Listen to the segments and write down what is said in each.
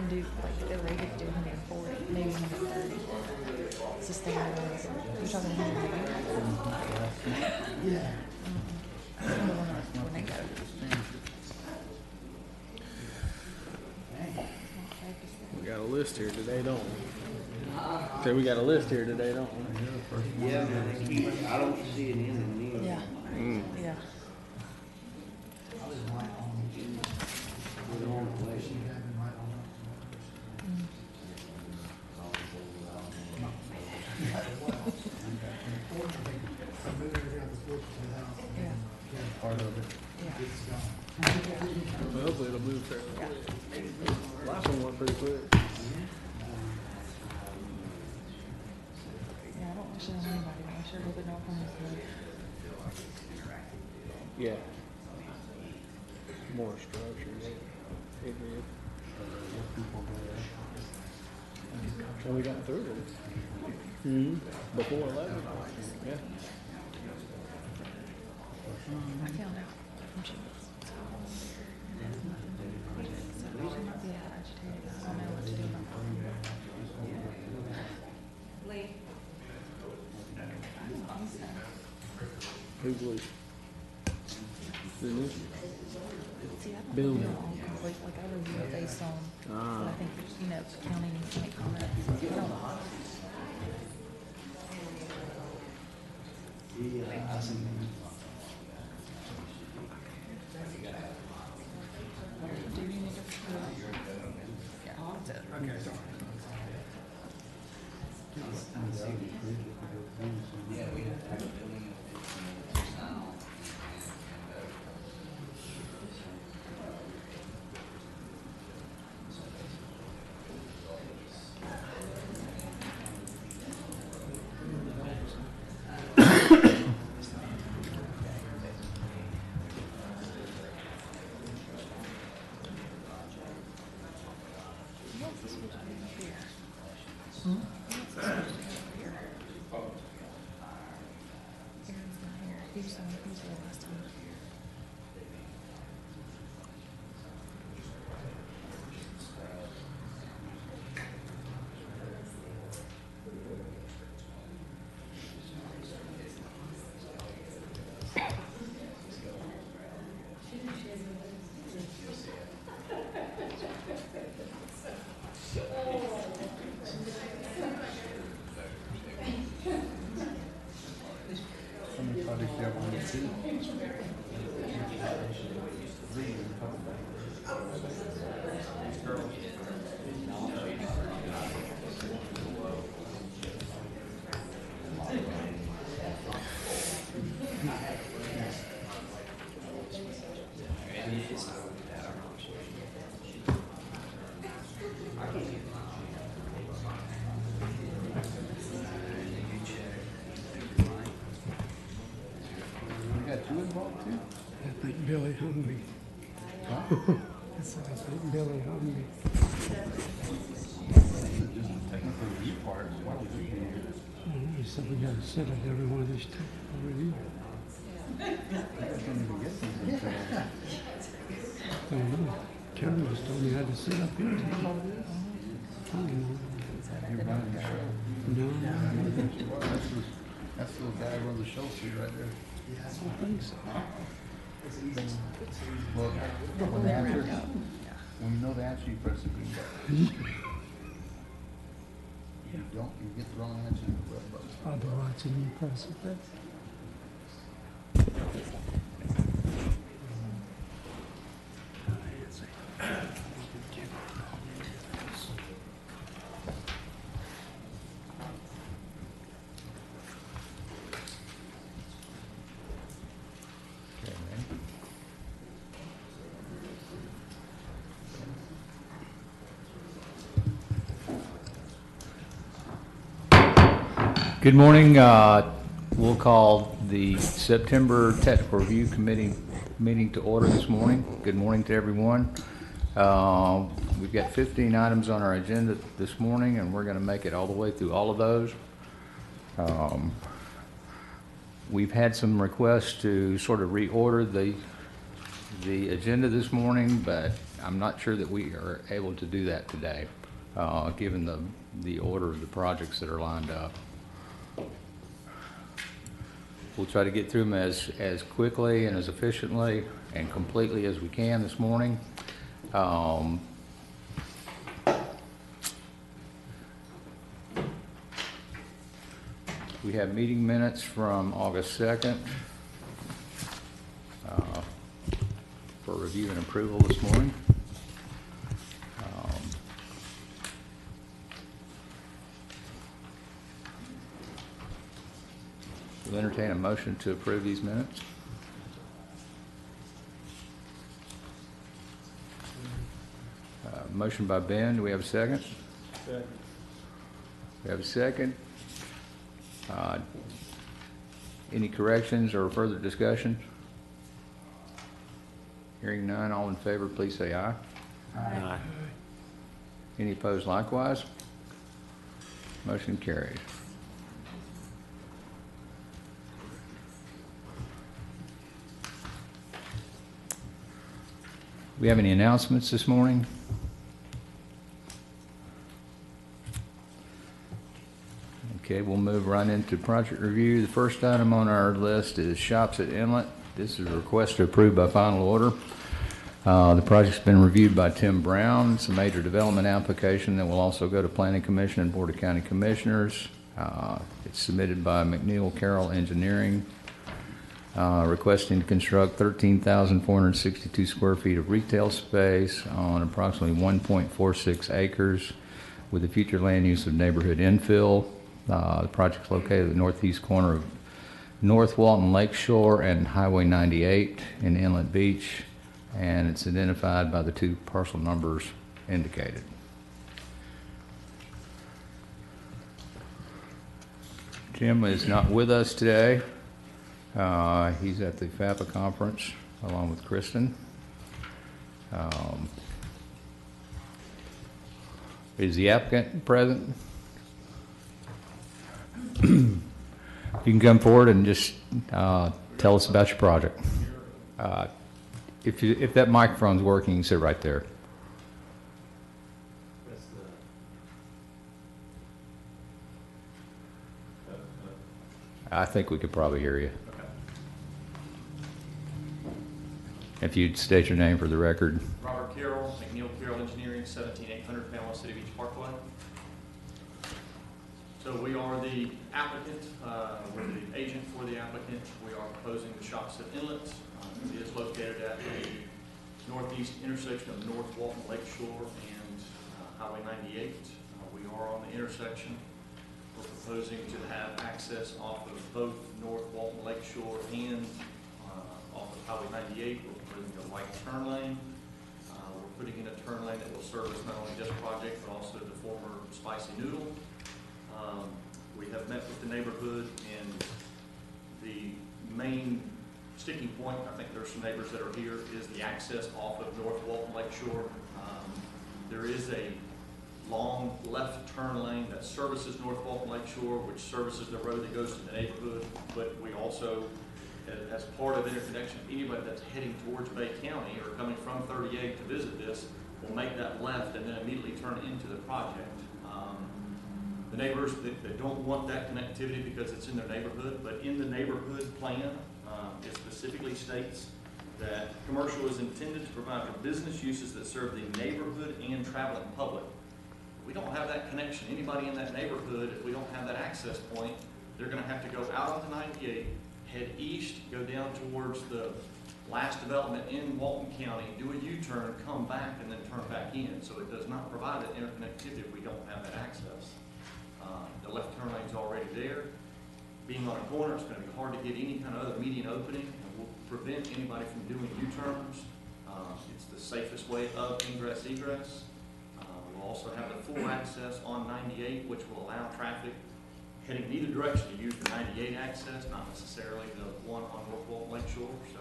can do, like, they're rated to do 140, maybe 130. Sustainable. You're talking 180? Yeah. When they go. We got a list here today, don't we? Okay, we got a list here today, don't we? Yeah, man, they keep, I don't see it in the news. Yeah. Yeah. Put it on the place. Part of it. Well, hopefully it'll move fairly quick. Last one went pretty quick. Yeah, I don't wish it on anybody. I sure hope it don't come this way. Yeah. More structure. It did. So we got through it. Before 11. Yeah. I found out from she was. So she might be agitated. I don't know what to do about that. Lee. I don't think so. Who blew? Didn't you? See, I don't Building. feel all complete, like I review it based on, but I think, you know, the county needs to make comments. I don't know. Yeah, I see. Do you need to? Yeah, that's it. What's this supposed to be up here? What's this supposed to be up here? Aaron's not here. He was here last time. How many projects do you have on the city? You got two involved too? I think Billy hungry. Huh? I said, I think Billy hungry. Just technically the heat part, why would you be here? He said, we gotta sit at every one of these tables over here. You guys don't even get these until. I don't know. Karen just told me I had to sit up here. I don't know. You're running the show. No, Well, that's the guy who runs the show for you right there. I don't think so. Well, when the answer, when you know the answer, you press the green button. You don't, you get the wrong answer, you press the button. I'll be watching you press it. Good morning. We'll call the September Technical Review Committee meeting to order this morning. Good morning to everyone. We've got 15 items on our agenda this morning, and we're going to make it all the way through all of those. We've had some requests to sort of reorder the agenda this morning, but I'm not sure that we are able to do that today, given the order of the projects that are lined up. We'll try to get through them as quickly and as efficiently and completely as we can this morning. We have meeting minutes from August 2nd for review and approval this morning. We'll entertain a motion to approve these minutes. Motion by Ben. Do we have a second? Second. We have a second. Any corrections or further discussion? Hearing none, all in favor, please say aye. Aye. Any opposed likewise? Motion carries. We have any announcements this morning? Okay, we'll move right into project review. The first item on our list is Shops at Inlet. This is a request to approve by final order. The project's been reviewed by Tim Brown. It's a major development application that will also go to Planning Commission and Board of County Commissioners. It's submitted by McNeil Carroll Engineering, requesting to construct 13,462 square feet of retail space on approximately 1.46 acres with the future land use of neighborhood infill. The project's located at the northeast corner of North Walton Lakeshore and Highway 98 in Inlet Beach, and it's identified by the two parcel numbers indicated. Jim is not with us today. He's at the FAPA conference along with Kristen. Is the applicant present? You can come forward and just tell us about your project. If that microphone's working, you can sit right there. I think we could probably hear you. Okay. If you'd state your name for the record. Robert Carroll, McNeil Carroll Engineering, 17800 Panama City Beach Parkway. So we are the applicant, we're the agent for the applicant. We are proposing the Shops at Inlet. It is located at the northeast intersection of North Walton Lakeshore and Highway 98. We are on the intersection. We're proposing to have access off of both North Walton Lakeshore and off of Highway 98. We're putting a right turn lane. We're putting in a turn lane that will service not only this project but also the former Spicy Noodle. We have met with the neighborhood, and the main sticking point, I think there's some neighbors that are here, is the access off of North Walton Lakeshore. There is a long left turn lane that services North Walton Lakeshore, which services the road that goes to the neighborhood, but we also, as part of interconnection, anybody that's heading towards Bay County or coming from 38 to visit this will make that left and then immediately turn into the project. The neighbors that don't want that connectivity because it's in their neighborhood, but in the neighborhood plan, it specifically states that commercial is intended to provide for business uses that serve the neighborhood and traveling public. We don't have that connection. Anybody in that neighborhood, if we don't have that access point, they're going to have to go out onto 98, head east, go down towards the last development in Walton County, do a U-turn, come back, and then turn back in. So it does not provide that interconnectivity if we don't have that access. The left turn lane's already there. Being on a corner, it's going to be hard to get any kind of other median opening, and will prevent anybody from doing U-turns. It's the safest way of ingress-egress. We'll also have the full access on 98, which will allow traffic heading in either direction to use the 98 access, not necessarily the one on North Walton Lakeshore. So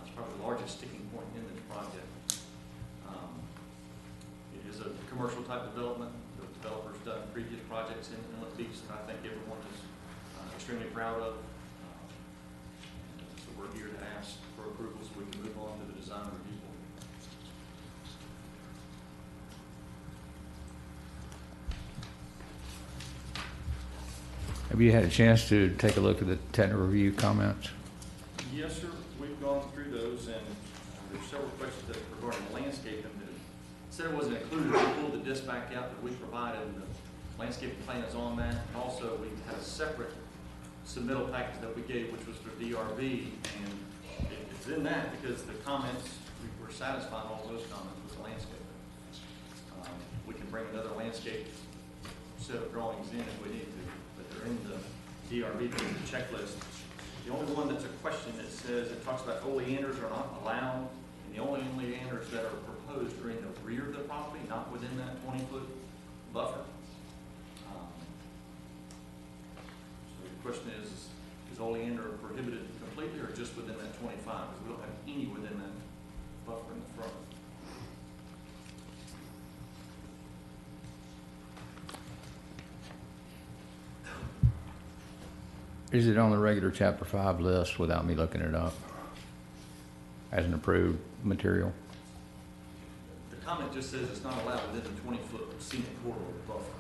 it's probably the largest sticking point in this project. It is a commercial type development. The developer's done previous projects in Inlet Beach that I think everyone is extremely proud of. So we're here to ask for approval so we can move on to the design review board. Have you had a chance to take a look at the technical review comments? Yes, sir. We've gone through those, and there's several questions that regarding landscaping that said it wasn't included. We pulled the disc back out that we provided, and the landscaping plan is on that. And also, we had a separate submittal package that we gave, which was for DRV, and it's in that because the comments, we were satisfying all those comments with the landscaping. We can bring another landscape set of drawings in if we need to, but they're in the DRV checklist. The only one that's a question that says, it talks about oleanders are not allowed, and the only oleanders that are proposed are in the rear of the property, not within that 20-foot buffer. So the question is oleander prohibited completely or just within that 25? Because we don't have any within that buffer in the front. Is it on the regular Chapter 5 list without me looking it up as an approved material? The comment just says it's not allowed within the 20-foot scenic corridor buffer.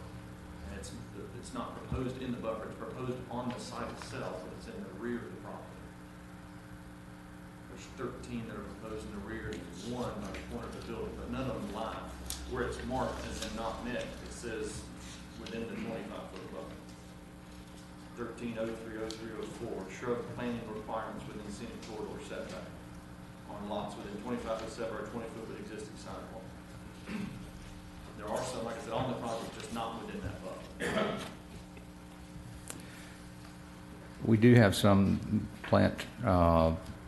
And it's not proposed in the buffer, it's proposed on the site itself, but it's in the rear of the property. There's 13 that are proposed in the rear, and there's one by the corner of the building, but none of them line. Where it's marked and not met, it says within the 25-foot buffer. 13030304, shrub planting requirements within scenic corridor setback on lots within 25 foot setback or 20 foot with existing sidewalk. There are some, like I said, on the project, just not within that buffer. We do have some plant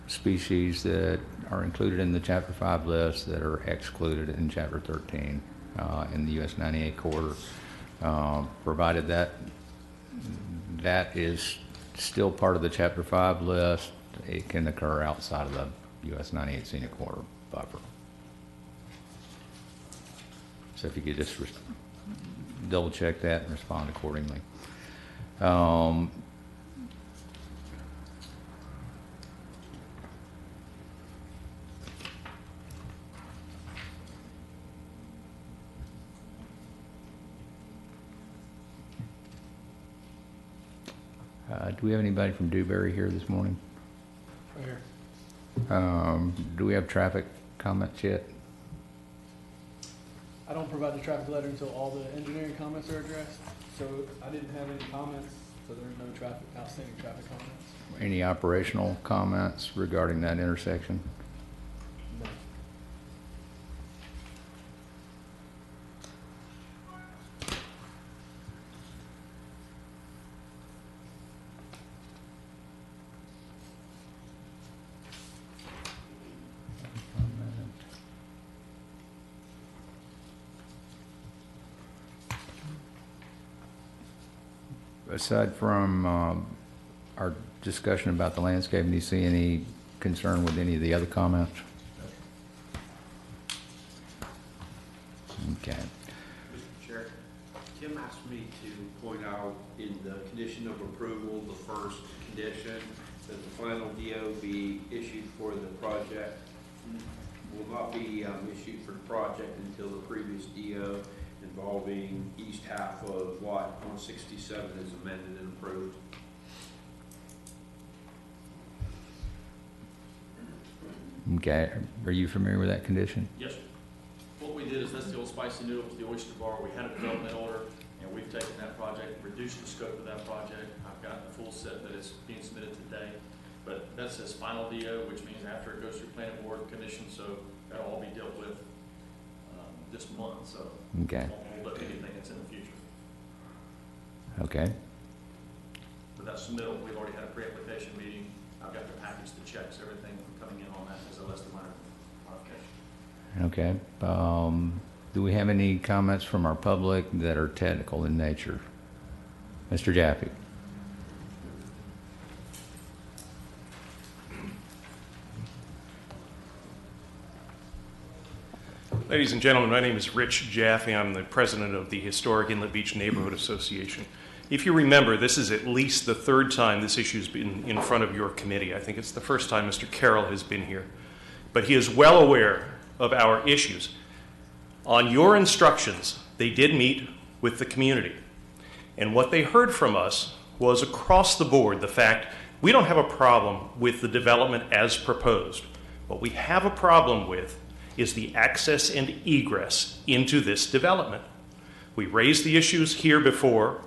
species that are included in the Chapter 5 list that are excluded in Chapter 13 in the US 98 corridor, provided that is still part of the Chapter 5 list. It can occur outside of the US 98 scenic corridor buffer. So if you could just double check that and respond accordingly. Do we have anybody from Dewberry here this morning? Here. Do we have traffic comments yet? I don't provide the traffic letter until all the engineering comments are addressed, so I didn't have any comments, so there's no outstanding traffic comments. Any operational comments regarding that intersection? No. Aside from our discussion about the landscape, do you see any concern with any of the other comments? Okay. Mr. Chair, Tim asked me to point out in the condition of approval, the first condition, that the final DO be issued for the project will not be issued for the project until the previous DO involving east half of lot 167 is amended and approved. Okay. Are you familiar with that condition? Yes, sir. What we did is, that's the old Spicy Noodles, the oyster bar. We had a development order, and we've taken that project, reduced the scope of that project. I've got the full set that is being submitted today. But that says final DO, which means after it goes through planning board commission, so that'll all be dealt with this month, so Okay. won't hold up anything that's in the future. Okay. But that submittal, we've already had a pre-application meeting. I've got the package, the checks, everything coming in on that as a list of minor modification. Okay. Do we have any comments from our public that are technical in nature? Mr. Jaffe. Ladies and gentlemen, my name is Rich Jaffe. I'm the president of the Historic Inlet Beach Neighborhood Association. If you remember, this is at least the third time this issue's been in front of your committee. I think it's the first time Mr. Carroll has been here. But he is well aware of our issues. On your instructions, they did meet with the community. And what they heard from us was across the board the fact we don't have a problem with the development as proposed. What we have a problem with is the access and egress into this development. We raised the issues here before,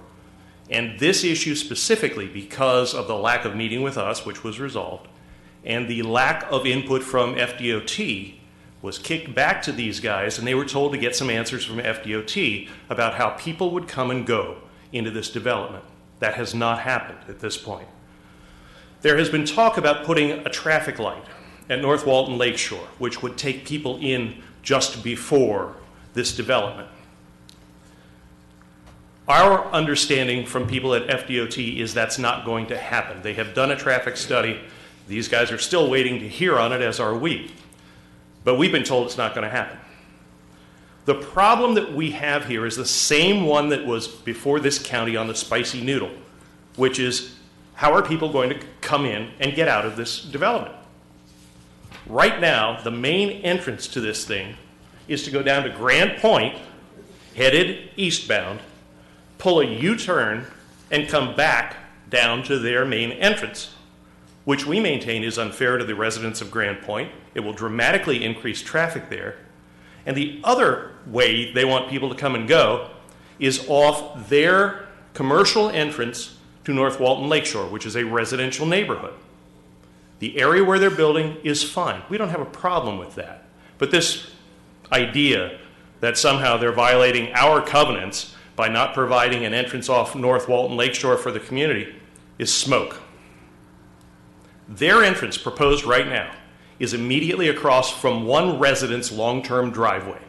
and this issue specifically because of the lack of meeting with us, which was resolved, and the lack of input from FDOT was kicked back to these guys, and they were told to get some answers from FDOT about how people would come and go into this development. That has not happened at this point. There has been talk about putting a traffic light at North Walton Lakeshore, which would take people in just before this development. Our understanding from people at FDOT is that's not going to happen. They have done a traffic study. These guys are still waiting to hear on it, as are we. But we've been told it's not going to happen. The problem that we have here is the same one that was before this county on the spicy noodle, which is how are people going to come in and get out of this development? Right now, the main entrance to this thing is to go down to Grand Point, headed eastbound, pull a U-turn, and come back down to their main entrance, which we maintain is unfair to the residents of Grand Point. It will dramatically increase traffic there. And the other way they want people to come and go is off their commercial entrance to North Walton Lakeshore, which is a residential neighborhood. The area where they're building is fine. We don't have a problem with that. But this idea that somehow they're violating our covenants by not providing an entrance off North Walton Lakeshore for the community is smoke. Their entrance proposed right now is immediately across from one resident's long-term driveway.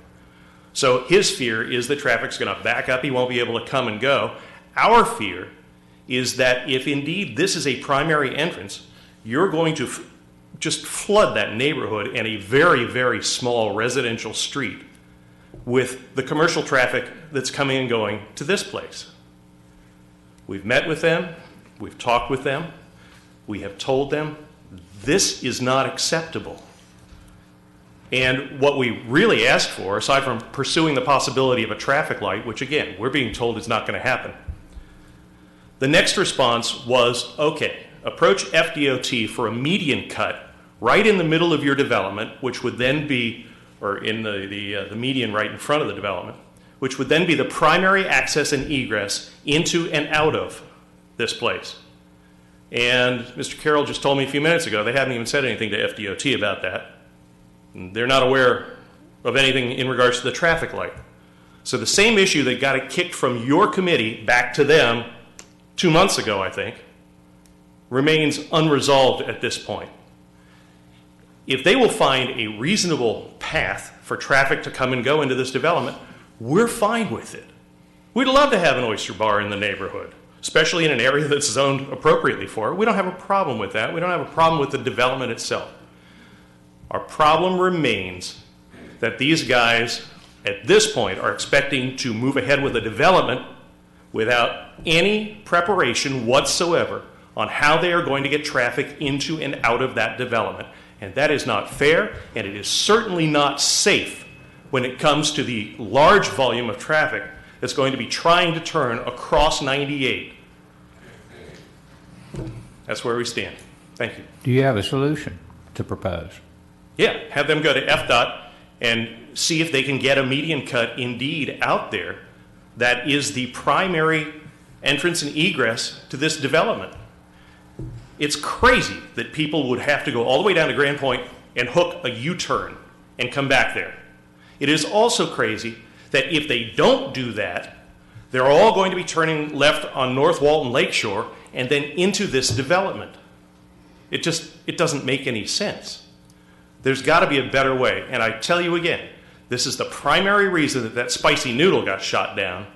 So his fear is that traffic's going to back up, he won't be able to come and go. Our fear is that if indeed this is a primary entrance, you're going to just flood that neighborhood and a very, very small residential street with the commercial traffic that's coming and going to this place. We've met with them, we've talked with them, we have told them this is not acceptable. And what we really asked for, aside from pursuing the possibility of a traffic light, which again, we're being told is not going to happen, the next response was, okay, approach FDOT for a median cut right in the middle of your development, which would then be, or in the median right in front of the development, which would then be the primary access and egress into and out of this place. And Mr. Carroll just told me a few minutes ago they haven't even said anything to FDOT about that. They're not aware of anything in regards to the traffic light. So the same issue that got it kicked from your committee back to them 2 months ago, I think, remains unresolved at this point. If they will find a reasonable path for traffic to come and go into this development, we're fine with it. We'd love to have an oyster bar in the neighborhood, especially in an area that's zoned appropriately for it. We don't have a problem with that. We don't have a problem with the development itself. Our problem remains that these guys at this point are expecting to move ahead with a development without any preparation whatsoever on how they are going to get traffic into and out of that development. And that is not fair, and it is certainly not safe when it comes to the large volume of traffic that's going to be trying to turn across 98. That's where we stand. Thank you. Do you have a solution to propose? Yeah, have them go to FDOT and see if they can get a median cut indeed out there that is the primary entrance and egress to this development. It's crazy that people would have to go all the way down to Grand Point and hook a U-turn and come back there. It is also crazy that if they don't do that, they're all going to be turning left on North Walton Lakeshore and then into this development. It doesn't make any sense. There's got to be a better way. And I tell you again, this is the primary reason that that spicy noodle got shot down,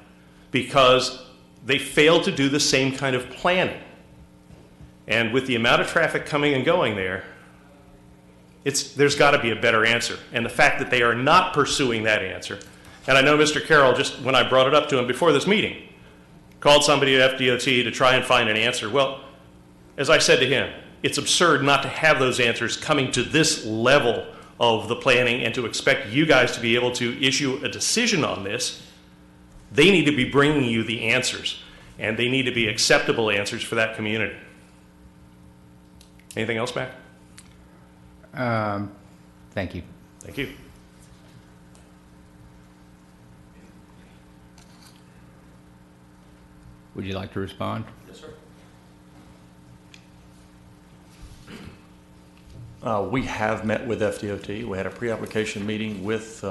because they failed to do the same kind of planning. And with the amount of traffic coming and going there, there's got to be a better answer. And the fact that they are not pursuing that answer, and I know Mr. Carroll, just when I brought it up to him before this meeting, called somebody at FDOT to try and find an answer. Well, as I said to him, it's absurd not to have those answers coming to this level of the planning and to expect you guys to be able to issue a decision on this. They need to be bringing you the answers. And they need to be acceptable answers for that community. Anything else, Mac? Thank you. Thank you. Would you like to respond? Yes, sir. We have met with FDOT. We had a pre-application meeting with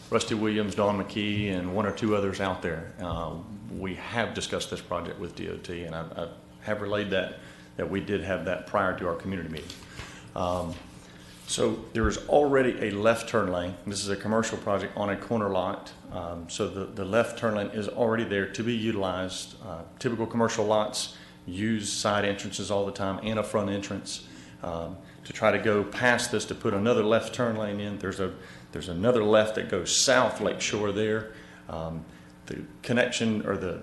Rusty Williams, Don McKee, and one or two others out there. We have discussed this project with DOT, and I have relayed that we did have that prior to our community meeting. So there is already a left turn lane. This is a commercial project on a corner lot. So the left turn lane is already there to be utilized. Typical commercial lots use side entrances all the time and a front entrance. To try to go past this to put another left turn lane in, there's another left that goes south Lakeshore there. The connection or the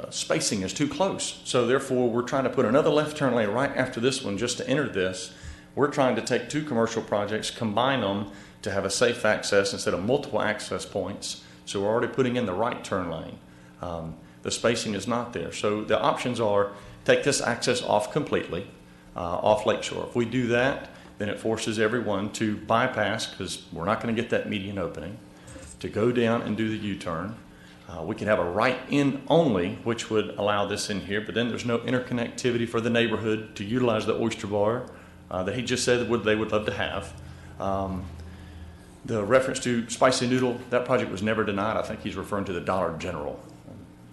spacing is too close. So therefore, we're trying to put another left turn lane right after this one just to enter this. We're trying to take two commercial projects, combine them to have a safe access instead of multiple access points. So we're already putting in the right turn lane. The spacing is not there. So the options are take this access off completely, off Lakeshore. If we do that, then it forces everyone to bypass, because we're not going to get that median opening, to go down and do the U-turn. We can have a right-in only, which would allow this in here, but then there's no interconnectivity for the neighborhood to utilize the oyster bar that he just said they would love to have. The reference to Spicy Noodle, that project was never denied. I think he's referring to the Dollar General.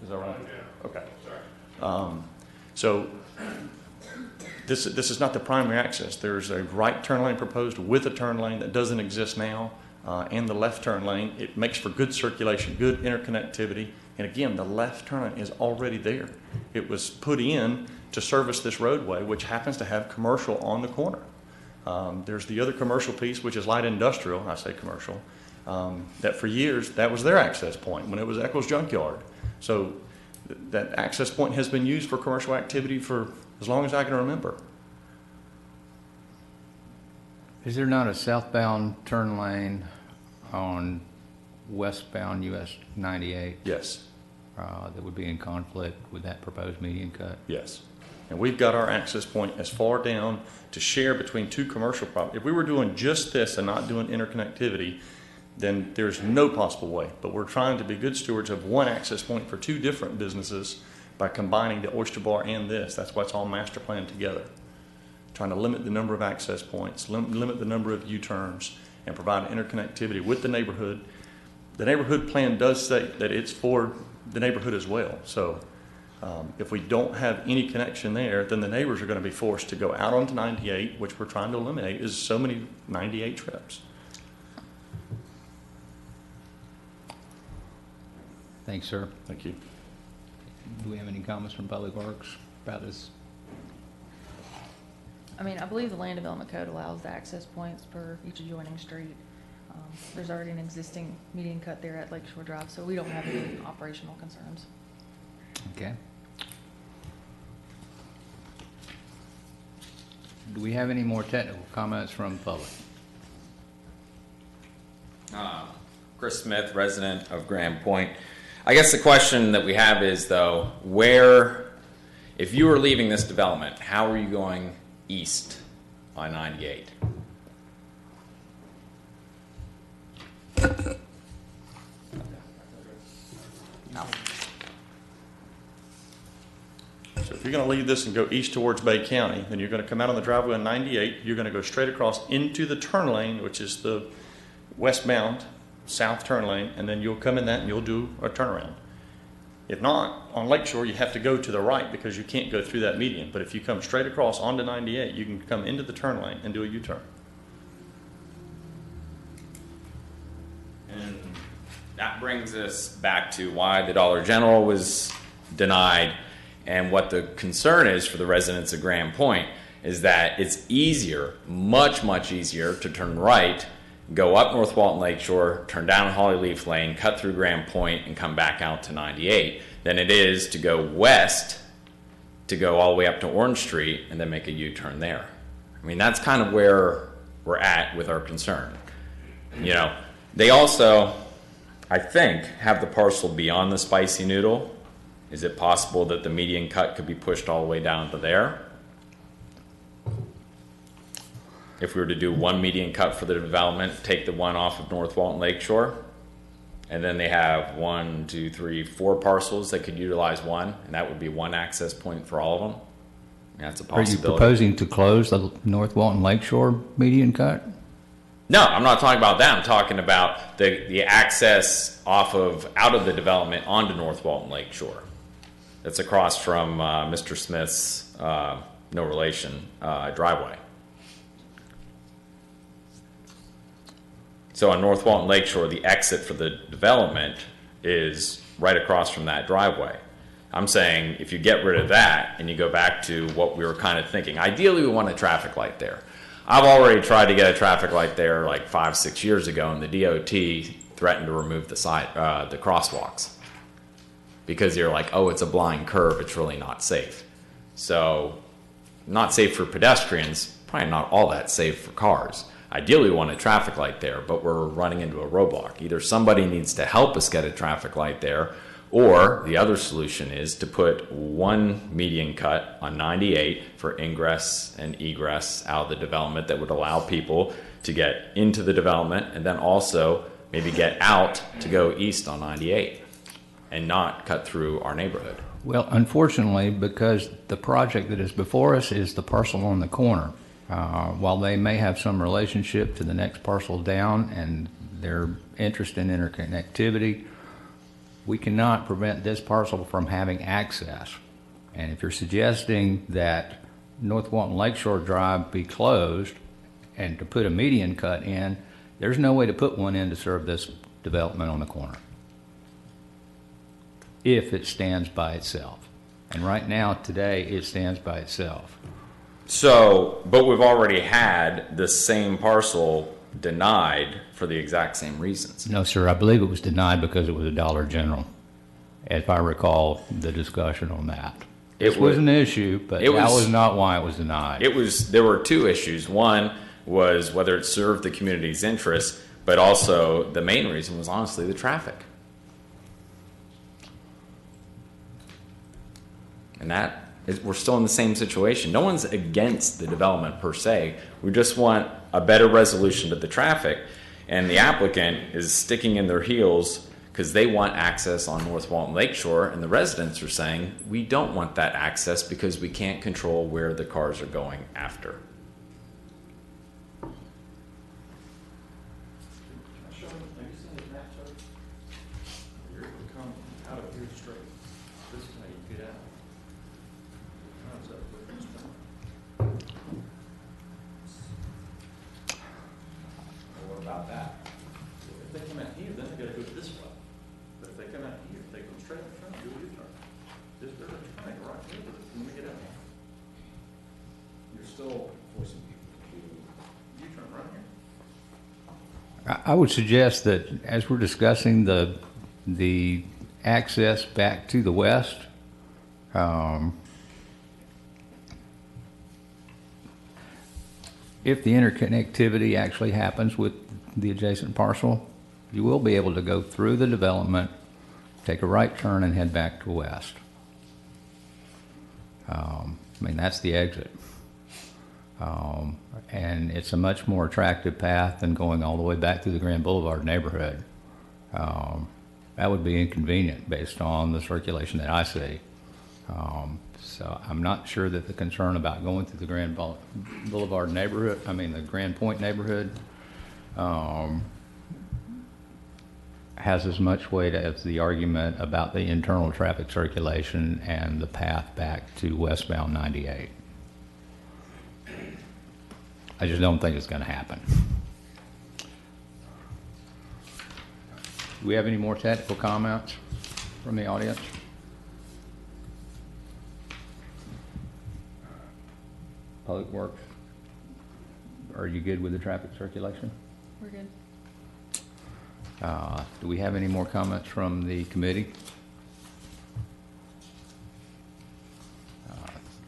Is that right? Okay. So this is not the primary access. There's a right turn lane proposed with a turn lane that doesn't exist now, and the left turn lane. It makes for good circulation, good interconnectivity. And again, the left turn lane is already there. It was put in to service this roadway, which happens to have commercial on the corner. There's the other commercial piece, which is light industrial. I say commercial. That for years, that was their access point when it was Eccles Junkyard. So that access point has been used for commercial activity for as long as I can remember. Is there not a southbound turn lane on westbound US 98? Yes. That would be in conflict with that proposed median cut? Yes. And we've got our access point as far down to share between two commercial properties. If we were doing just this and not doing interconnectivity, then there's no possible way. But we're trying to be good stewards of one access point for two different businesses by combining the oyster bar and this. That's why it's all master planned together. Trying to limit the number of access points, limit the number of U-turns, and provide interconnectivity with the neighborhood. The neighborhood plan does say that it's for the neighborhood as well. So if we don't have any connection there, then the neighbors are going to be forced to go out onto 98, which we're trying to eliminate is so many 98 trips. Thanks, sir. Thank you. Do we have any comments from Public Works about this? I mean, I believe the land development code allows the access points per each adjoining street. There's already an existing median cut there at Lakeshore Drive, so we don't have any operational concerns. Okay. Do we have any more technical comments from the public? Chris Smith, resident of Grand Point. I guess the question that we have is, though, where, if you were leaving this development, how are you going east on 98? No. So if you're going to leave this and go east towards Bay County, then you're going to come out on the driveway on 98. You're going to go straight across into the turn lane, which is the westbound south turn lane, and then you'll come in that and you'll do a turnaround. If not, on Lakeshore, you have to go to the right because you can't go through that median. But if you come straight across onto 98, you can come into the turn lane and do a U-turn. And that brings us back to why the Dollar General was denied, and what the concern is for the residents of Grand Point is that it's easier, much, much easier to turn right, go up North Walton Lakeshore, turn down Holly Leaf Lane, cut through Grand Point, and come back out to 98 than it is to go west, to go all the way up to Orange Street, and then make a U-turn there. I mean, that's kind of where we're at with our concern. You know, they also, I think, have the parcel beyond the Spicy Noodle Is it possible that the median cut could be pushed all the way down to there? If we were to do one median cut for the development, take the one off of North Walton Lakeshore, and then they have 1, 2, 3, 4 parcels that could utilize one, and that would be one access point for all of them. That's a Are you possibility. proposing to close the North Walton Lakeshore median cut? No, I'm not talking about that. I'm talking about the access out of the development onto North Walton Lakeshore. That's across from Mr. Smith's no relation driveway. So on North Walton Lakeshore, the exit for the development is right across from that driveway. I'm saying if you get rid of that and you go back to what we were kind of thinking, ideally we want a traffic light there. I've already tried to get a traffic light there like 5-6 years ago, and the DOT threatened to remove the crosswalks because they're like, oh, it's a blind curve, it's really not safe. So not safe for pedestrians, probably not all that safe for cars. Ideally, we want a traffic light there, but we're running into a roadblock. Either somebody needs to help us get a traffic light there, or the other solution is to put one median cut on 98 for ingress and egress out of the development that would allow people to get into the development and then also maybe get out to go east on 98 and not cut through our neighborhood. Well, unfortunately, because the project that is before us is the parcel on the corner. While they may have some relationship to the next parcel down and their interest in interconnectivity, we cannot prevent this parcel from having access. And if you're suggesting that North Walton Lakeshore Drive be closed and to put a median cut in, there's no way to put one in to serve this development on the corner if it stands by itself. And right now, today, it stands by itself. So, but we've already had the same parcel denied for the exact same reasons. No, sir, I believe it was denied because it was a Dollar General, if I recall the discussion on that. It was an issue, but that was not why it was denied. There were two issues. One was whether it served the community's interests, but also the main reason was honestly the traffic. And we're still in the same situation. No one's against the development per se. We just want a better resolution to the traffic. And the applicant is sticking in their heels because they want access on North Walton Lakeshore, and the residents are saying, we don't want that access because we can't control where the cars are going after. I would suggest that as we're discussing the access back to the west, if the interconnectivity actually happens with the adjacent parcel, you will be able to go through the development, take a right turn, and head back to west. I mean, that's the exit. And it's a much more attractive path than going all the way back through the Grand Boulevard neighborhood. That would be inconvenient based on the circulation that I see. So I'm not sure that the concern about going through the Grand Boulevard neighborhood, the Grand Point neighborhood, has as much weight as the argument about the internal traffic circulation and the path back to westbound 98. I just don't think it's going to happen. Do we have any more technical comments from the audience? Public Works, are you good with the traffic circulation? We're good. Do we have any more comments from the committee?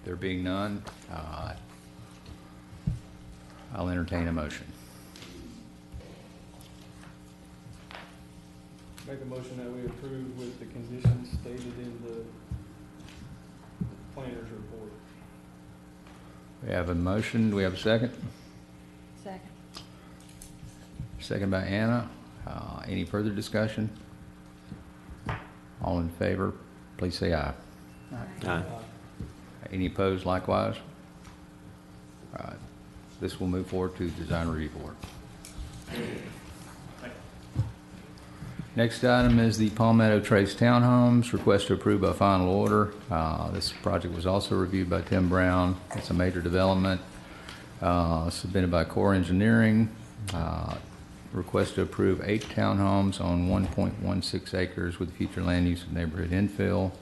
There being none, I'll entertain a motion. Make a motion that we approve with the conditions stated in the planner's report. We have a motion. Do we have a second? Second. Second by Anna. Any further discussion? All in favor, please say aye. Aye. Any opposed likewise? All right. This will move forward to the design review board. Next item is the Palmetto Trace Townhomes. Request to approve by final order. This project was also reviewed by Tim Brown. It's a major development submitted by Core Engineering. Request to approve 8 townhomes on 1.16 acres with future land use of neighborhood infill.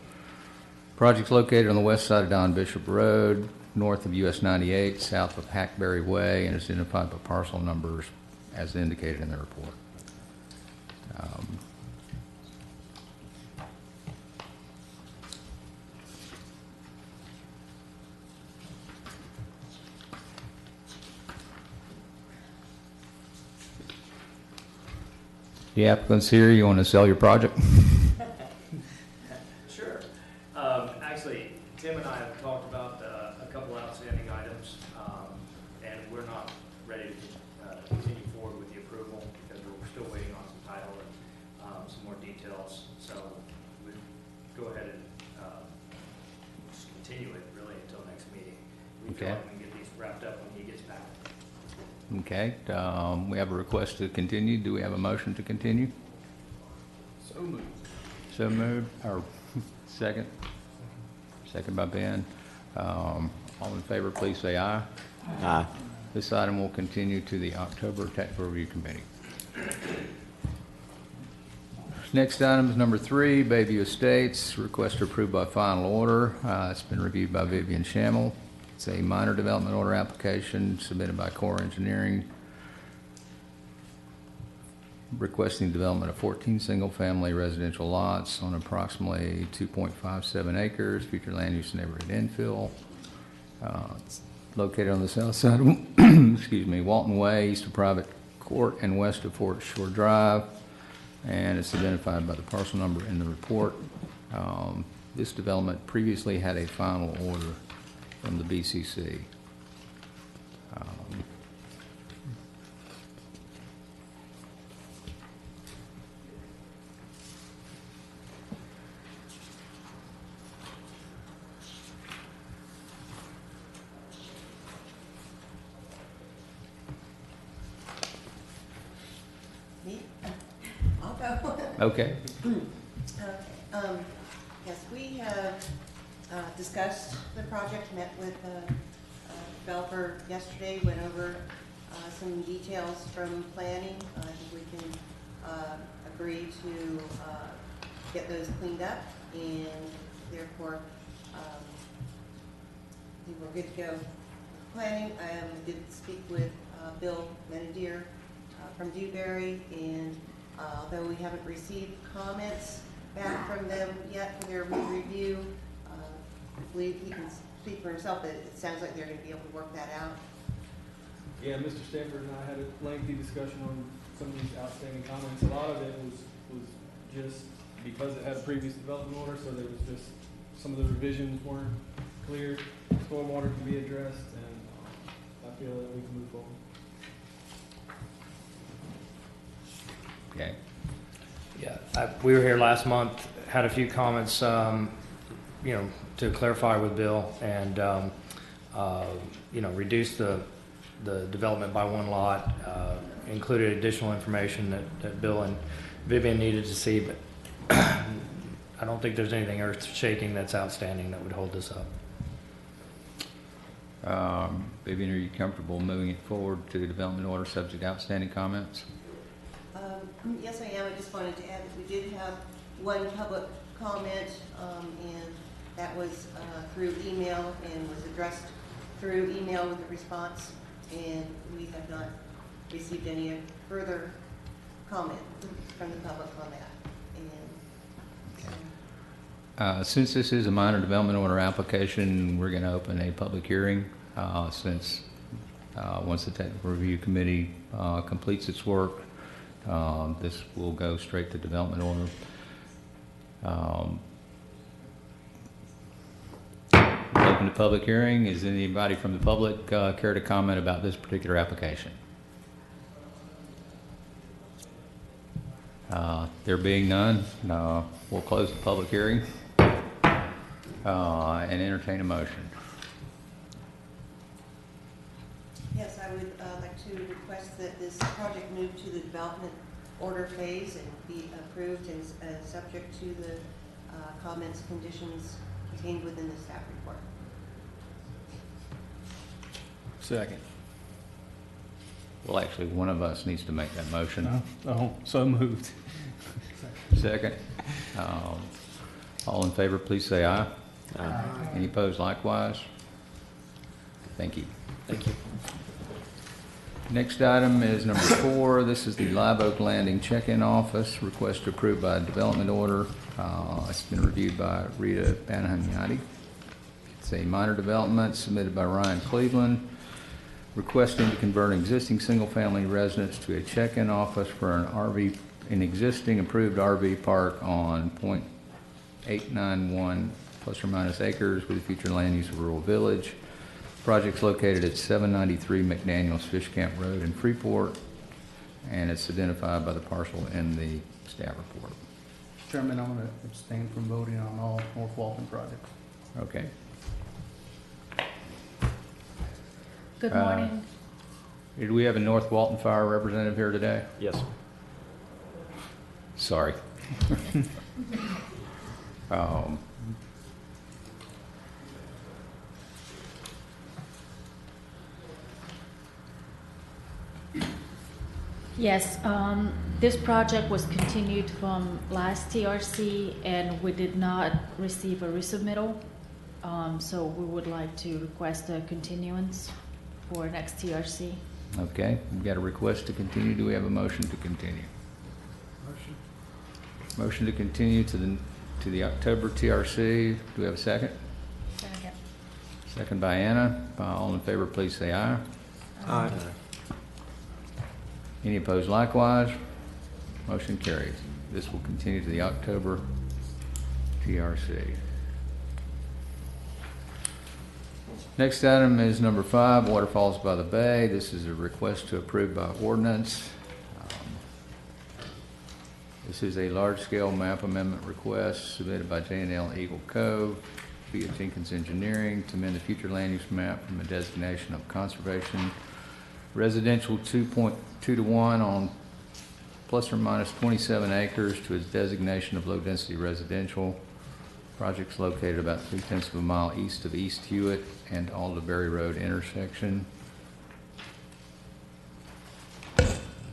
Project's located on the west side of Don Bishop Road, north of US 98, south of Hackberry Way, and is identified by parcel numbers as indicated in the report. The applicant's here. You want to sell your project? Sure. Actually, Tim and I have talked about a couple outstanding items, and we're not ready to continue forward with the approval because we're still waiting on some title and some more details. So we'd go ahead and just continue it really until next meeting. We feel like we can get these wrapped up when he gets back. Okay. We have a request to continue. Do we have a motion to continue? So moved. So moved. Or second? Second by Ben. All in favor, please say aye. Aye. This item will continue to the October Technical Review Committee. Next item is number 3, Bayview Estates. Request approved by final order. It's been reviewed by Vivian Schammel. It's a minor development order application submitted by Core Engineering requesting development of 14 single-family residential lots on approximately 2.57 acres, future land use neighborhood infill. It's located on the south side of excuse me, Walton Way, east of Private Court and west of Fort Shore Drive, and it's identified by the parcel number in the report. This development previously had a final order from the BCC. Me? I'll go. Okay. Yes, we have discussed the project, met with the developer yesterday, went over some details from planning. I think we can agree to get those cleaned up, and therefore I think we're good to go. Planning, I did speak with Bill Menadier from Dewberry, and although we haven't received comments back from them yet for their review, I believe he can speak for himself, but it sounds like they're going to be able to work that out. Yeah, Mr. Stanford and I had a lengthy discussion on some of these outstanding comments. A lot of it was just because it had a previous development order, so there was just some of the revisions weren't clear. Stormwater can be addressed, and I feel that we can move forward. Okay. Yeah, we were here last month, had a few comments, you know, to clarify with Bill and, you know, reduce the development by one lot, included additional information that Bill and Vivian needed to see, but I don't think there's anything earth-shaking that's outstanding that would hold this up. Vivian, are you comfortable moving it forward to the development order subject to outstanding comments? Yes, I am. I just wanted to add that we did have one public comment, and that was through email and was addressed through email with a response, and we have not received any further comment from the public on that. And since this is a minor development order application, we're going to open a public hearing since once the Technical Review Committee completes its work, This will go straight to development order. Open to public hearing. Is anybody from the public care to comment about this particular application? There being none, we'll close the public hearing and entertain a motion. Yes, I would like to request that this project move to the development order phase and be approved and subject to the comments, conditions contained within the staff report. Second. Well, actually, one of us needs to make that motion. Oh, so moved. Second. All in favor, please say aye. Aye. Any opposed likewise? Thank you. Thank you. Next item is number 4. This is the Live Oak Landing check-in office. Request approved by development order. It's been reviewed by Rita Banahanyadi. It's a minor development submitted by Ryan Cleveland, requesting to convert an existing single-family residence to a check-in office for an existing approved RV park on .891 plus or minus acres with a future land use of rural village. Project's located at 793 McDaniels Fish Camp Road in Freeport, and it's identified by the parcel in the staff report. Chairman, I'm going to abstain from voting on all North Walton projects. Okay. Good morning. Do we have a North Walton Fire representative here today? Yes. Sorry. Yes, this project was continued from last TRC, and we did not receive a resubmittal. So we would like to request a continuance for next TRC. Okay, we've got a request to continue. Do we have a motion to continue? Motion. Motion to continue to the October TRC. Do we have a second? Second. Second by Anna. All in favor, please say aye. Aye. Any opposed likewise? Motion carries. This will continue to the October TRC. Next item is number 5, Waterfalls by the Bay. This is a request to approve by ordinance. This is a large-scale map amendment request submitted by J&L Eagle Cove via Jenkins Engineering to amend the future land use map from a designation of conservation residential 2.2 to 1 on plus or minus 27 acres to its designation of low-density residential. Project's located about 0.3 of a mile east of East Hewitt and Alderberry Road intersection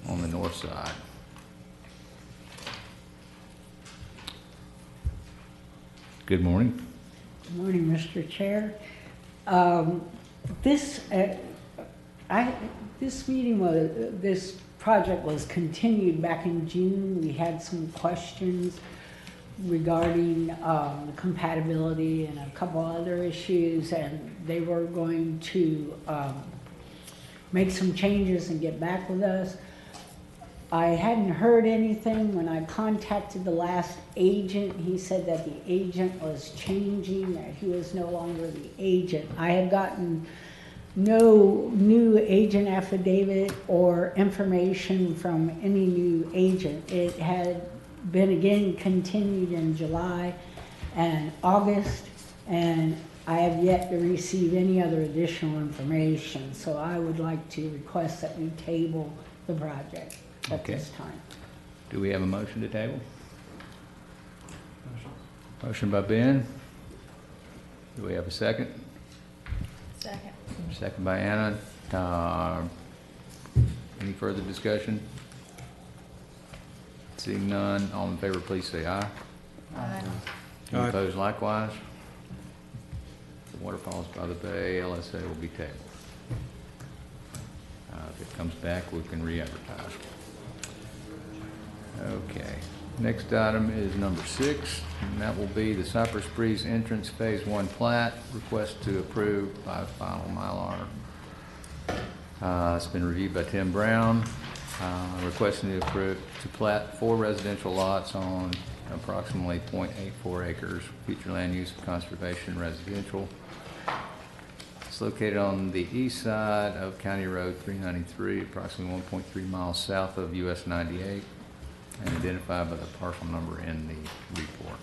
on the north side. Good morning. Good morning, Mr. Chair. This project was continued back in June. We had some questions regarding compatibility and a couple other issues, and they were going to make some changes and get back with us. I hadn't heard anything. When I contacted the last agent, he said that the agent was changing, that he was no longer the agent. I had gotten no new agent affidavit or information from any new agent. It had been again continued in July and August, and I have yet to receive any other additional information. So I would like to request that we table the project at this time. Do we have a motion to table? Motion by Ben. Do we have a second? Second. Second by Anna. Any further discussion? Seeing none, all in favor, please say aye. Aye. Any opposed likewise? The Waterfalls by the Bay LSA will be tabled. If it comes back, we can re-advertise. Okay. Next item is number 6, and that will be the Cypress Breeze Entrance Phase 1 plat. Request to approve by final Mylar. It's been reviewed by Tim Brown. Requesting to approve to plat 4 residential lots on approximately .84 acres, future land use of conservation residential. It's located on the east side of County Road 393, approximately 1.3 miles south of US 98, and identified by the parcel number in the report.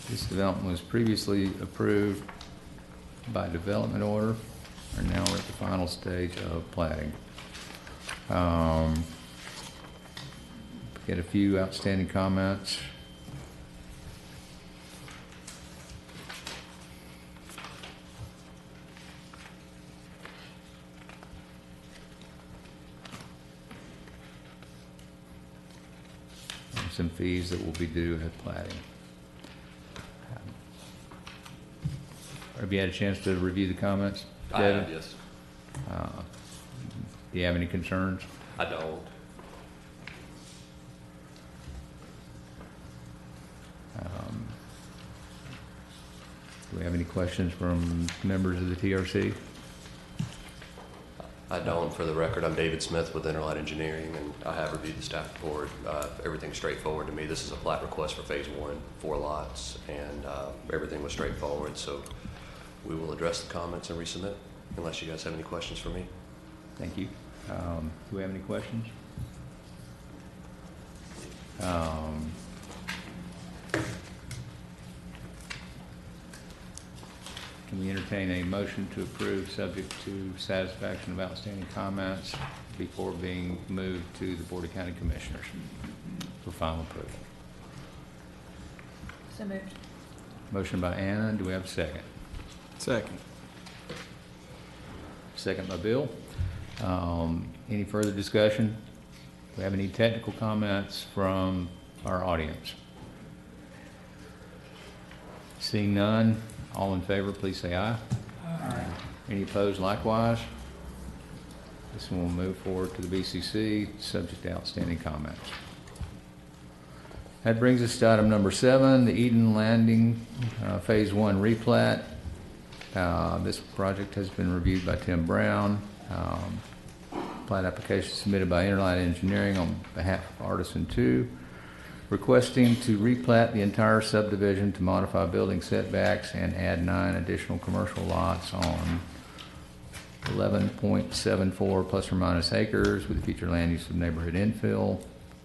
This development was previously approved by development order, and now we're at the final stage of platting. Get a few outstanding comments. And some fees that will be due at platting. Have you had a chance to review the comments, Devin? I have, yes. Do you have any concerns? I don't. Do we have any questions from members of the TRC? I don't. For the record, I'm David Smith with Interlight Engineering, and I have reviewed the staff report. Everything's straightforward to me. This is a plat request for phase 1, 4 lots, and everything was straightforward. So we will address the comments and resubmit, unless you guys have any questions for me. Thank you. Do we have any questions? Can we entertain a motion to approve subject to satisfaction of outstanding comments before being moved to the Board of County Commissioners for final approval? So moved. Motion by Anna. Do we have a second? Second. Second by Bill. Any further discussion? Do we have any technical comments from our audience? Seeing none, all in favor, please say aye. Aye. Any opposed likewise? This one will move forward to the BCC, subject to outstanding comments. That brings us to item number 7, the Eden Landing Phase 1 replat. This project has been reviewed by Tim Brown. Plat application submitted by Interlight Engineering on behalf of Artisan 2, requesting to replat the entire subdivision to modify building setbacks and add 9 additional commercial lots on 11.74 plus or minus acres with future land use of neighborhood infill.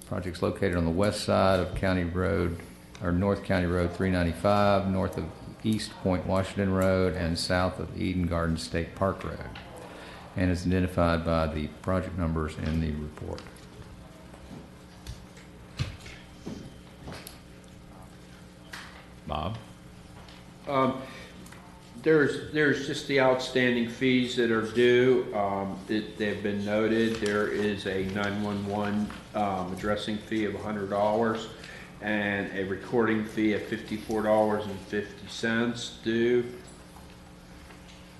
Project's located on the west side of County Road, or North County Road 395, north of East Point Washington Road, and south of Eden Garden State Park Road, and is identified by the project numbers in the report. Bob? There's just the outstanding fees that are due. They've been noted. There is a 911 addressing fee of $100 and a recording fee of $54.50 due.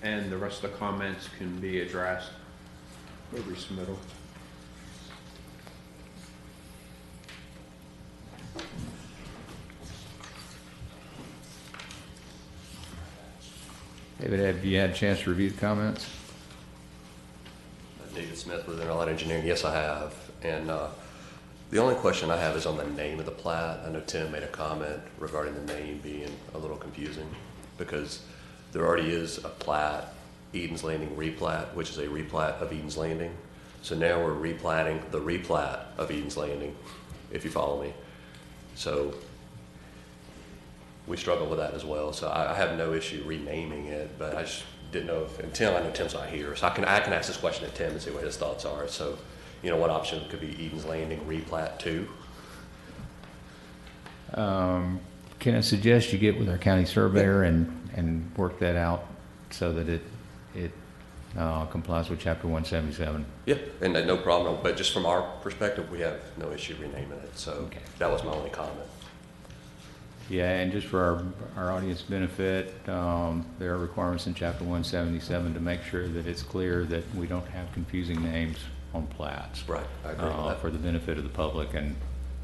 And the rest of the comments can be addressed for resubmittal. David, have you had a chance to review the comments? David Smith with Interlight Engineering. Yes, I have. And the only question I have is on the name of the plat. I know Tim made a comment regarding the name being a little confusing because there already is a plat, Eden's Landing replat, which is a replat of Eden's Landing. So now we're replatting the replat of Eden's Landing, if you follow me. So we struggle with that as well. So I have no issue renaming it, but I just didn't know if, and Tim, I know Tim's not here, so I can ask this question to Tim and see what his thoughts are. So, you know, what option could be Eden's Landing replat 2? Can I suggest you get with our county surveyor and work that out so that it complies with Chapter 177? Yeah, and no problem. But just from our perspective, we have no issue renaming it. So okay. That was my only comment. Yeah, and just for our audience benefit, there are requirements in Chapter 177 to make sure that it's clear that we don't have confusing names on plats. Right, I agree with that. For the benefit of the public and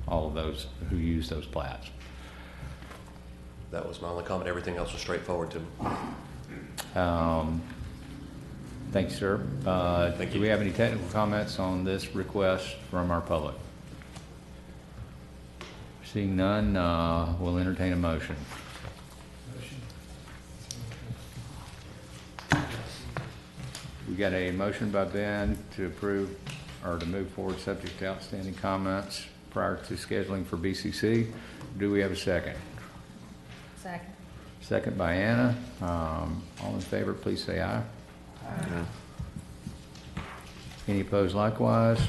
all of those who use those plats. That was my only comment. Everything else was straightforward to me. Thank you, sir. Thank Do you. we have any technical comments on this request from our public? Seeing none, we'll entertain a motion. We got a motion by Ben to approve or to move forward subject to outstanding comments prior to scheduling for BCC. Do we have a second? Second. Second by Anna. All in favor, please say aye. Aye. Any opposed likewise?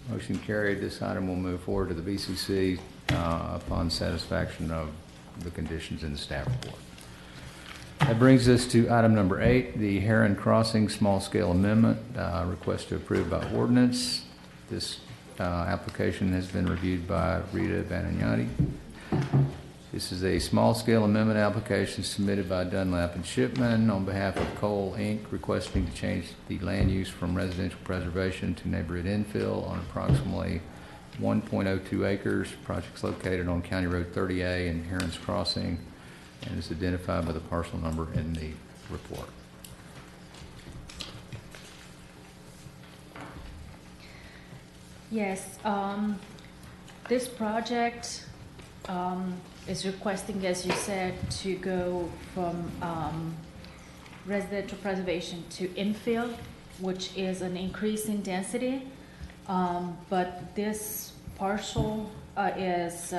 Motion carried. This item will move forward to the BCC upon satisfaction of the conditions in the staff report. That brings us to item number 8, the Heron Crossing Small Scale Amendment, request to approve by ordinance. This application has been reviewed by Rita Banignani. This is a small scale amendment application submitted by Dunlap and Shipman on behalf of Cole Inc., requesting to change the land use from residential preservation to neighborhood infill on approximately 1.02 acres. Project's located on County Road 30A in Heron's Crossing and is identified by the parcel number in the report. Yes, this project is requesting, as you said, to go from residential preservation to infill, which is an increase in density. But this parcel is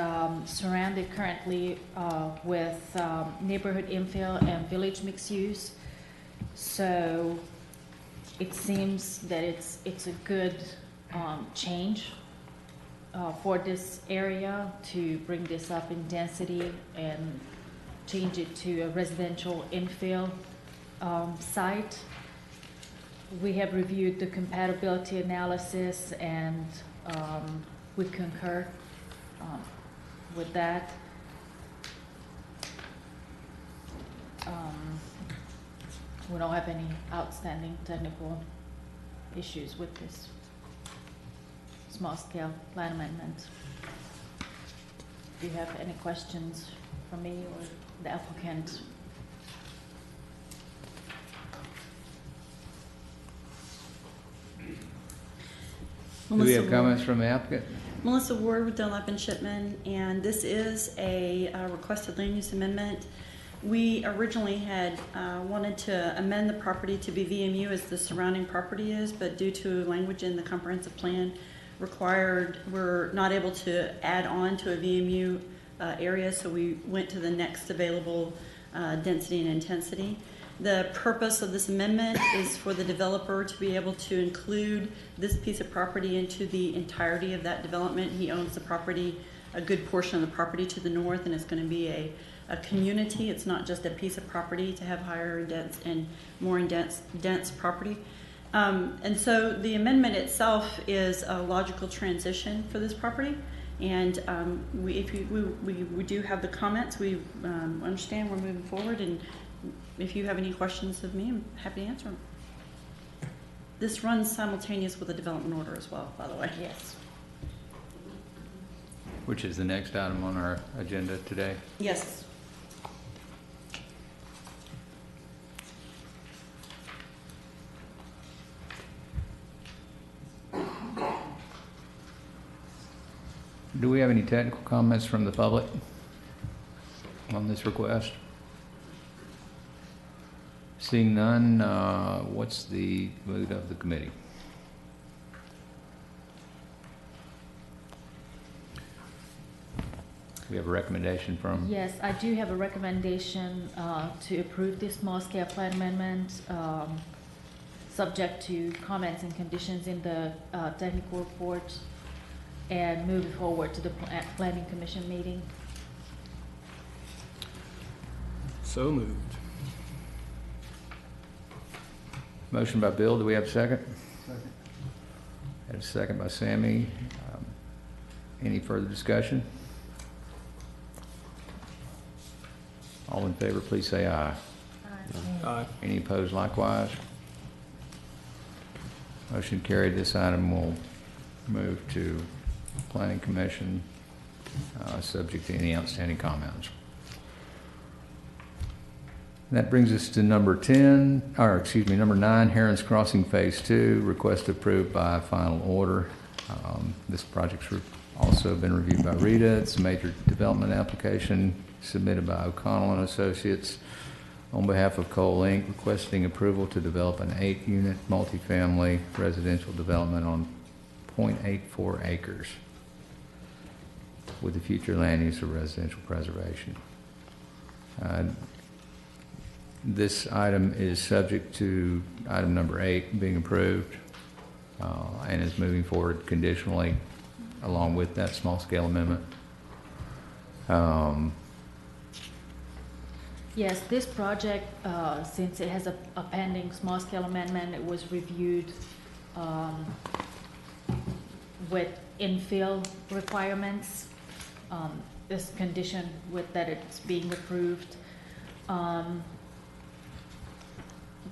surrounded currently with neighborhood infill and village mixed use. So it seems that it's a good change for this area to bring this up in density and change it to a residential infill site. We have reviewed the compatibility analysis and we concur with that. We don't have any outstanding technical issues with this small scale plan amendment. Do you have any questions for me or the applicant? Do we have comments from the applicant? Melissa Ward with Dunlap and Shipman, and this is a requested land use amendment. We originally had wanted to amend the property to be VMU as the surrounding property is, but due to language in the comprehensive plan required, we're not able to add on to a VMU area, so we went to the next available density and intensity. The purpose of this amendment is for the developer to be able to include this piece of property into the entirety of that development. He owns the property, a good portion of the property to the north, and it's going to be a community. It's not just a piece of property to have higher dense and more dense property. And so the amendment itself is a logical transition for this property. And we do have the comments. We understand we're moving forward, and if you have any questions of me, I'm happy to answer them. This runs simultaneous with the development order as well, by the way. Yes. Which is the next item on our agenda today? Yes. Do we have any technical comments from the public on this request? Seeing none, what's the mood of the committee? We have a recommendation from? Yes, I do have a recommendation to approve this small scale plan amendment, subject to comments and conditions in the technical report, and move forward to the planning commission meeting. So moved. Motion by Bill, do we have a second? Second. Have a second by Sammy. Any further discussion? All in favor, please say aye. Aye. Any opposed likewise? Motion carried. This item will move to Planning Commission, subject to any outstanding comments. That brings us to number 9, Heron's Crossing Phase 2, request approved by final order. This project's also been reviewed by Rita. It's a major development application submitted by O'Connell and Associates on behalf of Cole Inc., requesting approval to develop an 8-unit multifamily residential development on 0.84 acres with the future land use of residential preservation. This item is subject to item number 8 being approved and is moving forward conditionally along with that small scale amendment. Yes, this project, since it has a pending small scale amendment, it was reviewed with infill requirements. This condition with that it's being approved.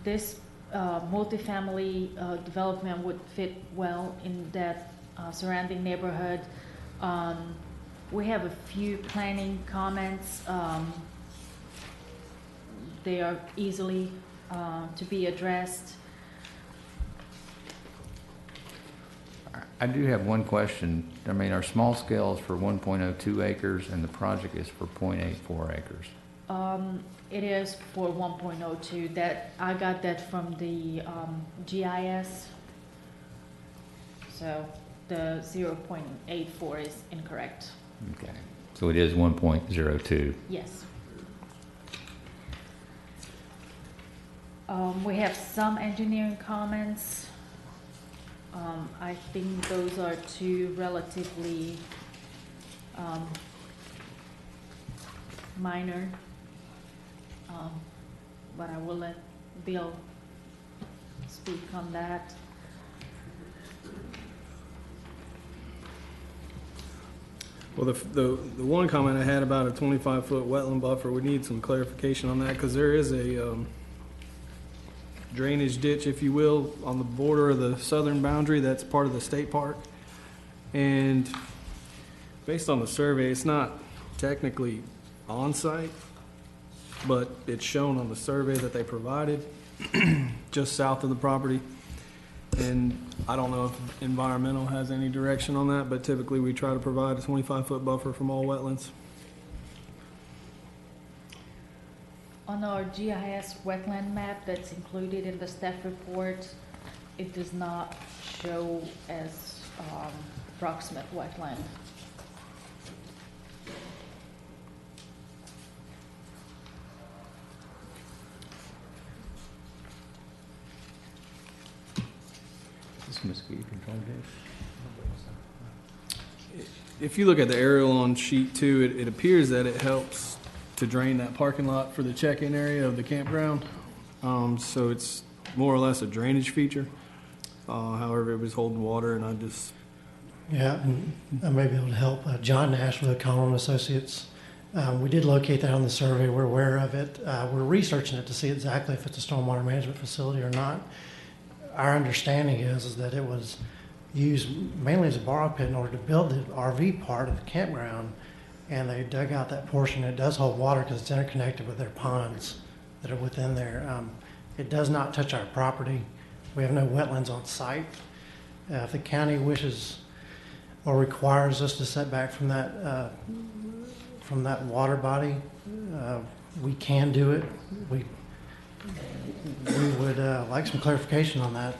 This multifamily development would fit well in that surrounding neighborhood. We have a few planning comments. They are easily to be addressed. I do have one question. I mean, our small scale is for 1.02 acres and the project is for 0.84 acres. It is for 1.02. That I got that from the GIS. So the 0.84 is incorrect. Okay. So it is 1.02. Yes. We have some engineering comments. I think those are two relatively minor, but I will let Bill speak on that. Well, the one comment I had about a 25-foot wetland buffer, we need some clarification on that because there is a drainage ditch, if you will, on the border of the southern boundary that's part of the state park. And based on the survey, it's not technically on site, but it's shown on the survey that they provided just south of the property. And I don't know if environmental has any direction on that, but typically we try to provide a 25-foot buffer from all wetlands. On our GIS wetland map that's included in the staff report, it does not show as proximate wetland. This mosquito control ditch. If you look at the aerial on sheet 2, it appears that it helps to drain that parking lot for the check-in area of the campground. So it's more or less a drainage feature. However, it was holding water, and I just... Yeah, and I may be able to help. John Nash with O'Connell and Associates. We did locate that on the survey. We're aware of it. We're researching it to see exactly if it's a stormwater management facility or not. Our understanding is that it was used mainly as a borrow pit in order to build the RV part of the campground, and they dug out that portion. It does hold water because it's interconnected with their ponds that are within there. It does not touch our property. We have no wetlands on site. If the county wishes or requires us to set back from that water body, we can do it. We would like some clarification on that.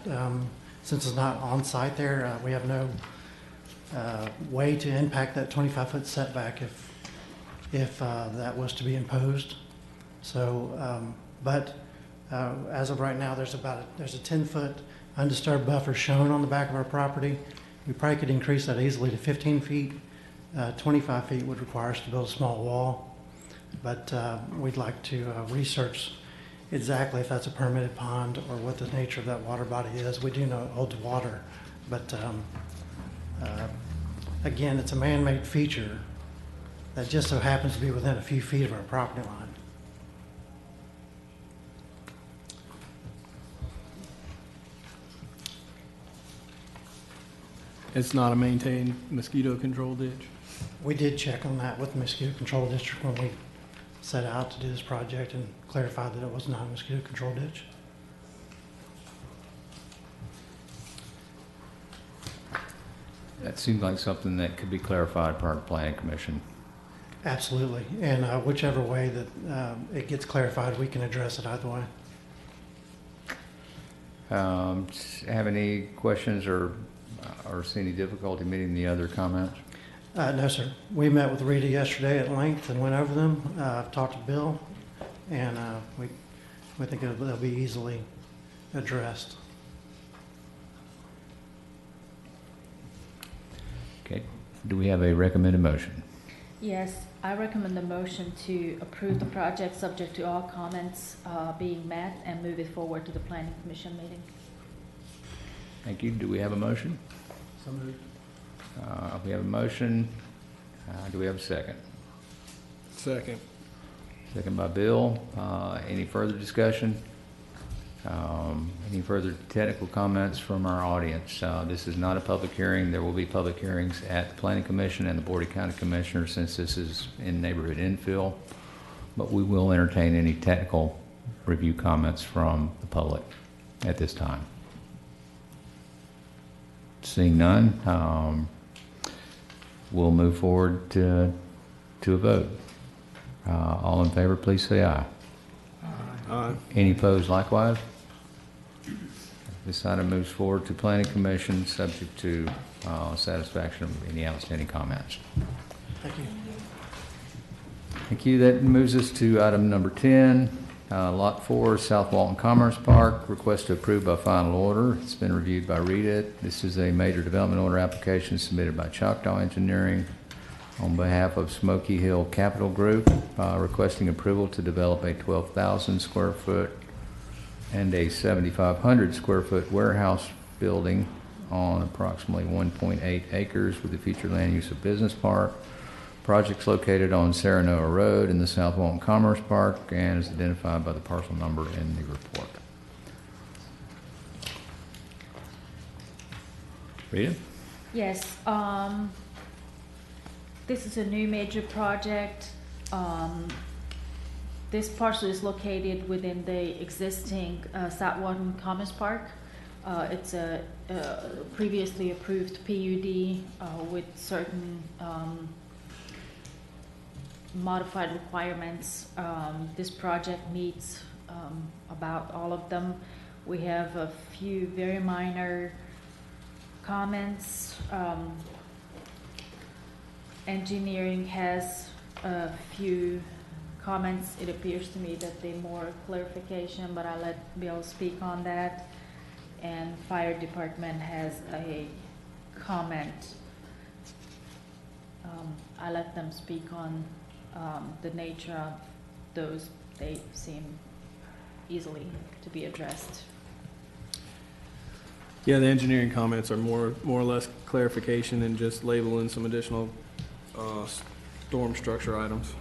Since it's not on site there, we have no way to impact that 25-foot setback if that was to be imposed. So, but as of right now, there's a 10-foot undisturbed buffer shown on the back of our property. We probably could increase that easily to 15 feet. 25 feet would require us to build a small wall, but we'd like to research exactly if that's a permitted pond or what the nature of that water body is. We do know it holds water, but again, it's a man-made feature that just so happens to be within a few feet of our property line. it's not a maintained mosquito control ditch? We did check on that with the mosquito control district when we set out to do this project and clarified that it was not a mosquito control ditch. That seems like something that could be clarified prior to planning commission. Absolutely. And whichever way that it gets clarified, we can address it either way. Have any questions or see any difficulty meeting the other comments? No, sir. We met with Rita yesterday at length and went over them. I've talked to Bill, and we think they'll be easily addressed. Okay. Do we have a recommended motion? Yes, I recommend the motion to approve the project subject to all comments being met and move it forward to the planning commission meeting. Thank you. Do we have a motion? So moved. We have a motion. Do we have a second? Second. Second by Bill. Any further discussion? Any further technical comments from our audience? This is not a public hearing. There will be public hearings at the Planning Commission and the Board of County Commissioners since this is in neighborhood infill, but we will entertain any technical review comments from the public at this time. Seeing none, we'll move forward to a vote. All in favor, please say aye. Aye. Any opposed likewise? This item moves forward to Planning Commission, subject to satisfaction of any outstanding comments. Thank you. Thank you. That moves us to item number 10, Lot 4, South Walton Commerce Park. Request to approve by final order. It's been reviewed by Rita. This is a major development order application submitted by Choctaw Engineering on behalf of Smoky Hill Capital Group, requesting approval to develop a 12,000 square foot and a 7,500 square foot warehouse building on approximately 1.8 acres with a future land use of business park. Project's located on Saranoa Road in the South Walton Commerce Park and is identified by the parcel number in the report. Rita? Yes, this is a new major project. This parcel is located within the existing South Walton Commerce Park. It's a previously approved PUD with certain modified requirements. This project meets about all of them. We have a few very minor comments. Engineering has a few comments. It appears to me that they're more clarification, but I'll let Bill speak on that. And fire department has a comment. I let them speak on the nature of those. They seem easily to be addressed. Yeah, the engineering comments are more or less clarification and just labeling some additional storm structure items.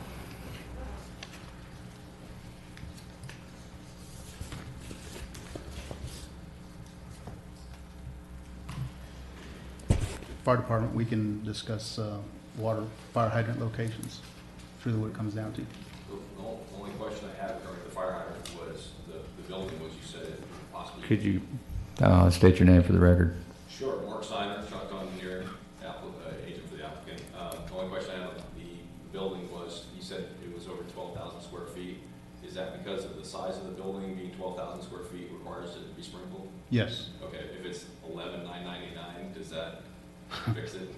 Fire department, we can discuss water, fire hydrant locations. It's really what it comes down to. The only question I had regarding the fire hydrant was the building, was you said it possibly. Could you state your name for the record? Sure, Mark Steiner, Choctaw Engineering, agent for the applicant. The only question I had about the building was, you said it was over 12,000 square feet. Is that because of the size of the building being 12,000 square feet requires it to be sprinkled? Yes. Okay, if it's 11,999, does that fix it?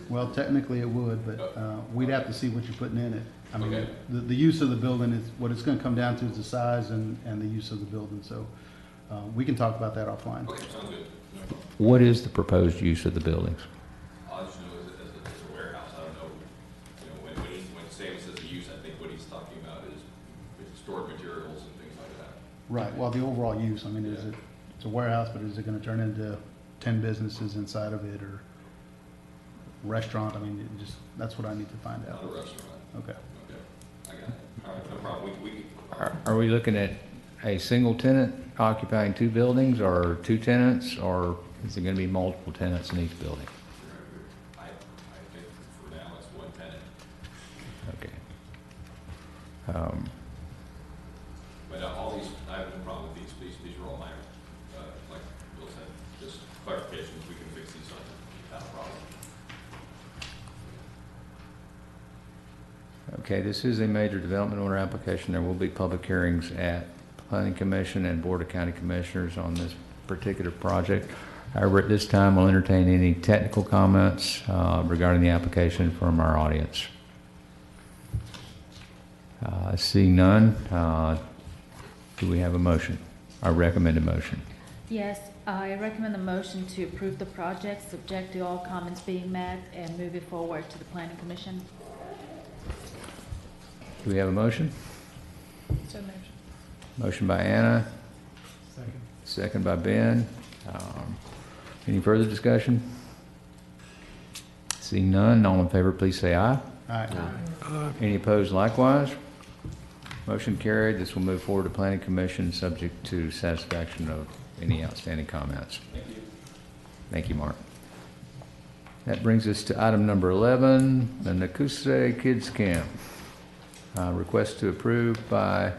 Well, technically it would, but we'd have to see what you're putting in it. I mean, Okay. the use of the building is, what it's gonna come down to is the size and the use of the building, so we can talk about that offline. Okay, sounds good. What is the proposed use of the buildings? I just know as a warehouse, I don't know, when Sam says the use, I think what he's talking about is stored materials and things like that. Right, well, the overall use, I mean, it's a warehouse, but is it gonna turn into 10 businesses inside of it, or restaurant? I mean, that's what I need to find out. Not a restaurant. Okay. Okay, I got it. All right, no problem. Are we looking at a single tenant occupying two buildings or two tenants, or is it going to be multiple tenants in each building? I think for now it's one tenant. Okay. But all these, I have no problem with these. These are all minor. Like Bill said, just clarifications. We can fix these without a problem. Okay, this is a major development order application. There will be public hearings at Planning Commission and Board of County Commissioners on this particular project. However, at this time, we'll entertain any technical comments regarding the application from our audience. Seeing none, do we have a motion? I recommend a motion. Yes, I recommend a motion to approve the project, subject to all comments being met, and move it forward to the Planning Commission. Do we have a motion? So moved. Motion by Anna. Second. Second by Ben. Any further discussion? Seeing none, all in favor, please say aye. Aye. Any opposed likewise? Motion carried. This will move forward to Planning Commission subject to satisfaction of any outstanding comments. Thank you. Thank you, Mark. That brings us to item number 11, the Nakuse Kids Camp. Request to approve by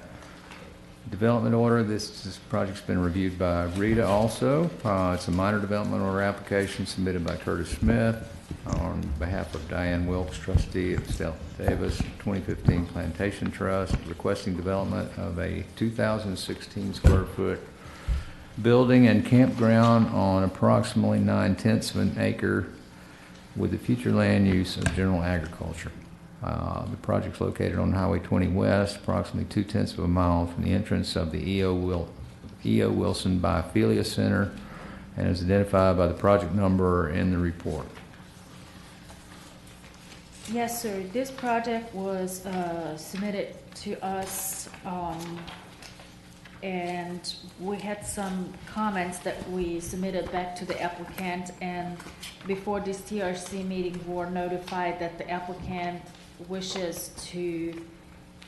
development order. This project's been reviewed by Rita also. It's a minor development order application submitted by Curtis Smith on behalf of Diane Wilkes, trustee of Stella Davis, 2015 Plantation Trust, requesting development of a 2,016 square foot building and campground on approximately 9/10 of an acre with the future land use of general agriculture. The project's located on Highway 20 West, approximately 2/10 of a mile from the entrance of the E.O. Wilson Biophilia Center, and is identified by the project number in the report. Yes, sir. This project was submitted to us, and we had some comments that we submitted back to the applicant, and before this TRC meeting, we were notified that the applicant wishes to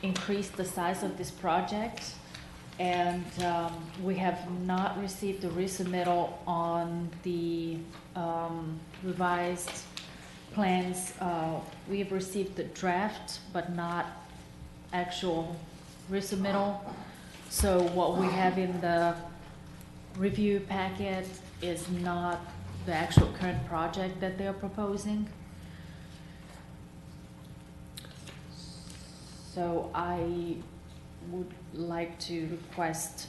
increase the size of this project, and we have not received the resubmittal on the revised plans. We have received the draft, but not actual resubmittal. So what we have in the review packet is not the actual current project that they're proposing. So I would like to request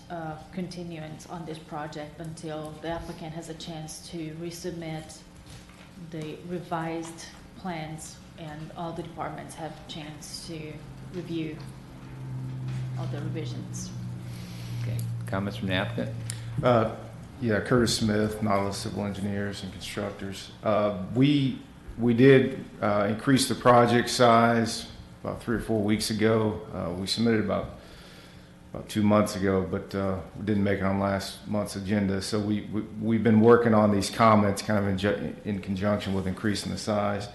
continuance on this project until the applicant has a chance to resubmit the revised plans and all the departments have a chance to review all the revisions. Okay, comments from the applicant? Yeah, Curtis Smith, Nautilus Civil Engineers and Constructors. We did increase the project size about 3 or 4 weeks ago. We submitted about 2 months ago, but we didn't make it on last month's agenda. So we've been working on these comments kind of in conjunction with increasing the size.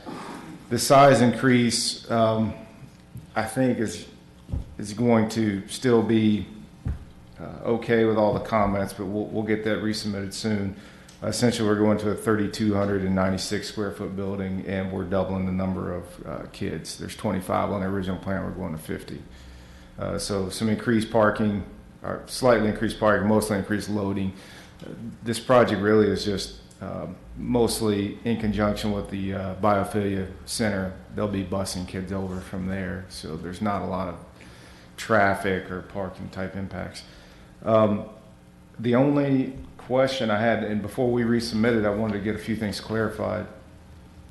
The size increase, I think, is going to still be okay with all the comments, but we'll get that resubmitted soon. Essentially, we're going to a 3,296 square foot building, and we're doubling the number of kids. There's 25 on the original plan. We're going to 50. So some increased parking, or slightly increased parking, mostly increased loading. This project really is just mostly in conjunction with the Biophilia Center. They'll be busing kids over from there, so there's not a lot of traffic or parking type impacts. The only question I had, and before we resubmitted, I wanted to get a few things clarified.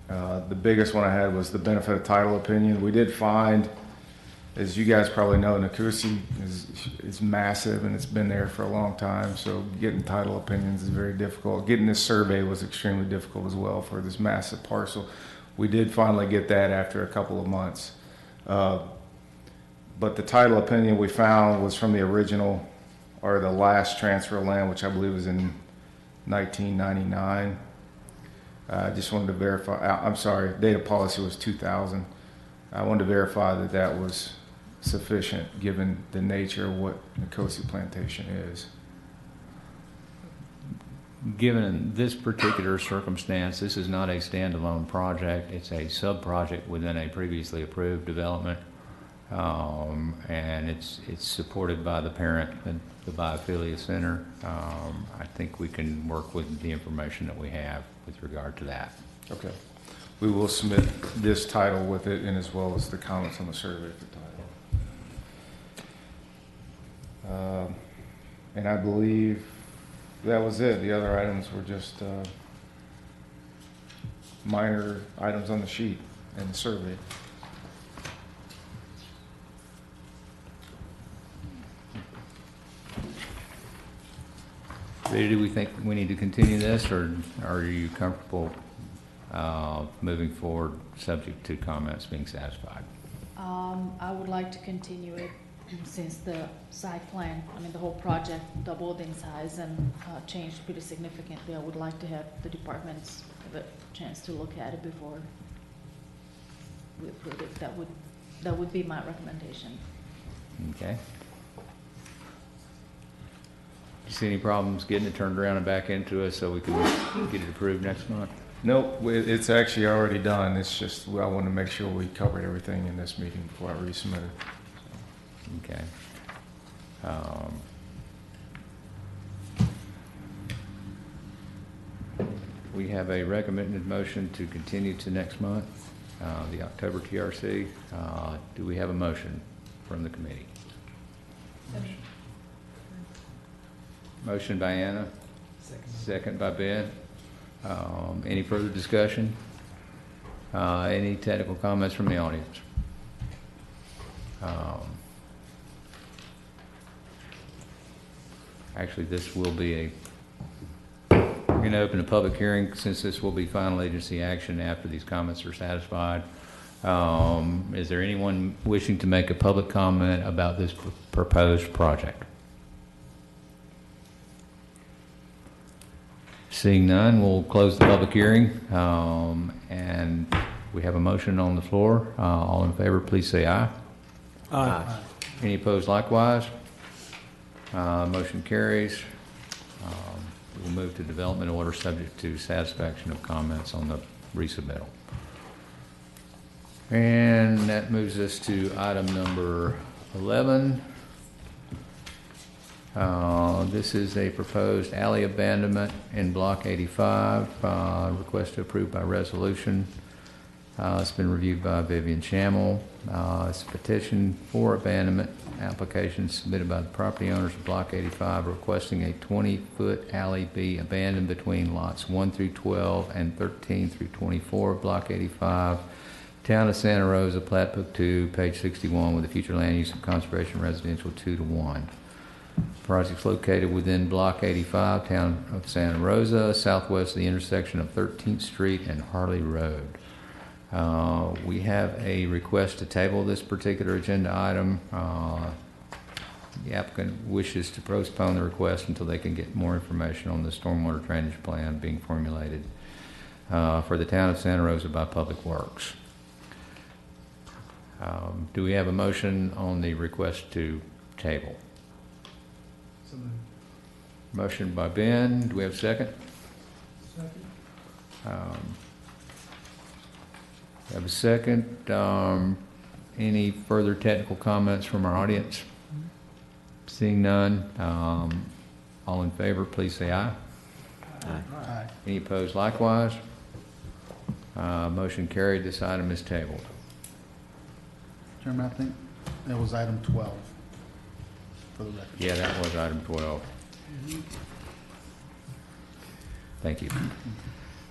The biggest one I had was the benefit of title opinion. We did find, as you guys probably know, Nakuse is massive and it's been there for a long time, so getting title opinions is very difficult. Getting this survey was extremely difficult as well for this massive parcel. We did finally get that after a couple of months. But the title opinion we found was from the original, or the last transfer of land, which I believe was in 1999. I just wanted to verify, I'm sorry, data policy was 2000. I wanted to verify that that was sufficient given the nature of what Nakose Plantation is. given this particular circumstance, this is not a standalone project. It's a sub-project within a previously approved development. And it's supported by the parent, the Biophilia Center. I think we can work with the information that we have with regard to that. Okay. We will submit this title with it, and as well as the comments on the survey for title. And I believe that was it. The other items were just minor items on the sheet and the survey. Rita, do we think we need to continue this, or are you comfortable moving forward subject to comments being satisfied? I would like to continue it since the site plan, the whole project doubled in size and changed pretty significantly. I would like to have the departments have a chance to look at it before we approve it. That would be my recommendation. Okay. Do you see any problems getting it turned around and back into us so we can get it approved next month? Nope, it's actually already done. It's just, I want to make sure we covered everything in this meeting before I resubmit it. Okay. We have a recommended motion to continue to next month, the October TRC. Do we have a motion from the committee? Motion by Anna. Second by Ben. Any further discussion? Any technical comments from the audience? Actually, this will be we're going to open a public hearing since this will be final agency action after these comments are satisfied. Is there anyone wishing to make a public comment about this proposed project? Seeing none, we'll close the public hearing. And we have a motion on the floor. All in favor, please say aye. Aye. Any opposed likewise? Motion carries. We'll move to development order subject to satisfaction of comments on the resubmittal. And that moves us to item number 11. This is a proposed alley abandonment in Block 85. Request to approve by resolution. It's been reviewed by Vivian Schammel. It's a petition for abandonment application submitted by the property owners of Block 85 requesting a 20-foot alley be abandoned between lots 1 through 12 and 13 through 24 of Block 85. Town of Santa Rosa, Plat Book 2, page 61, with the future land use of conservation residential 2-to-1. Project's located within Block 85, Town of Santa Rosa, southwest of the intersection of 13th Street and Harley Road. We have a request to table this particular agenda item. The applicant wishes to postpone the request until they can get more information on the stormwater drainage plan being formulated for the Town of Santa Rosa by Public Works. Do we have a motion on the request to table? Motion by Ben. Do we have a second? Second. Have a second. Any further technical comments from our audience? Seeing none. All in favor, please say aye. Aye. Any opposed likewise? Motion carried. This item is tabled. Chairman, I think that was item 12 for the record. Yeah, that was item 12. Thank you.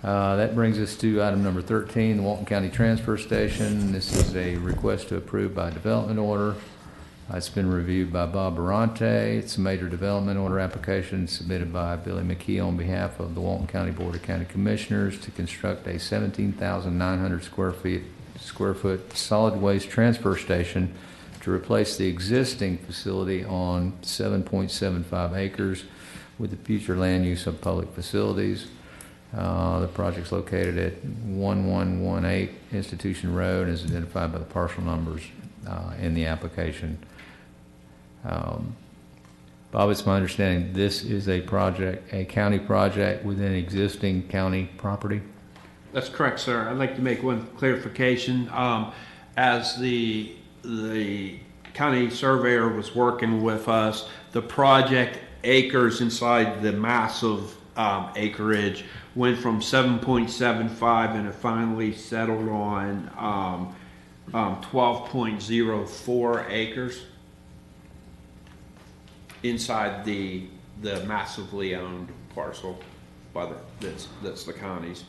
That brings us to item number 13, the Walton County Transfer Station. This is a request to approve by development order. It's been reviewed by Bob Barante. It's a major development order application submitted by Billy McKee on behalf of the Walton County Board of County Commissioners to construct a 17,900 square foot solid waste transfer station to replace the existing facility on 7.75 acres with the future land use of public facilities. The project's located at 1118 Institution Road and is identified by the parcel numbers in the application. Bob, it's my understanding this is a project, a county project within existing county property? That's correct, sir. I'd like to make one clarification. As the county surveyor was working with us, the project acres inside the massive acreage went from 7.75 and it finally settled on 12.04 acres inside the massively owned parcel by that's the county's.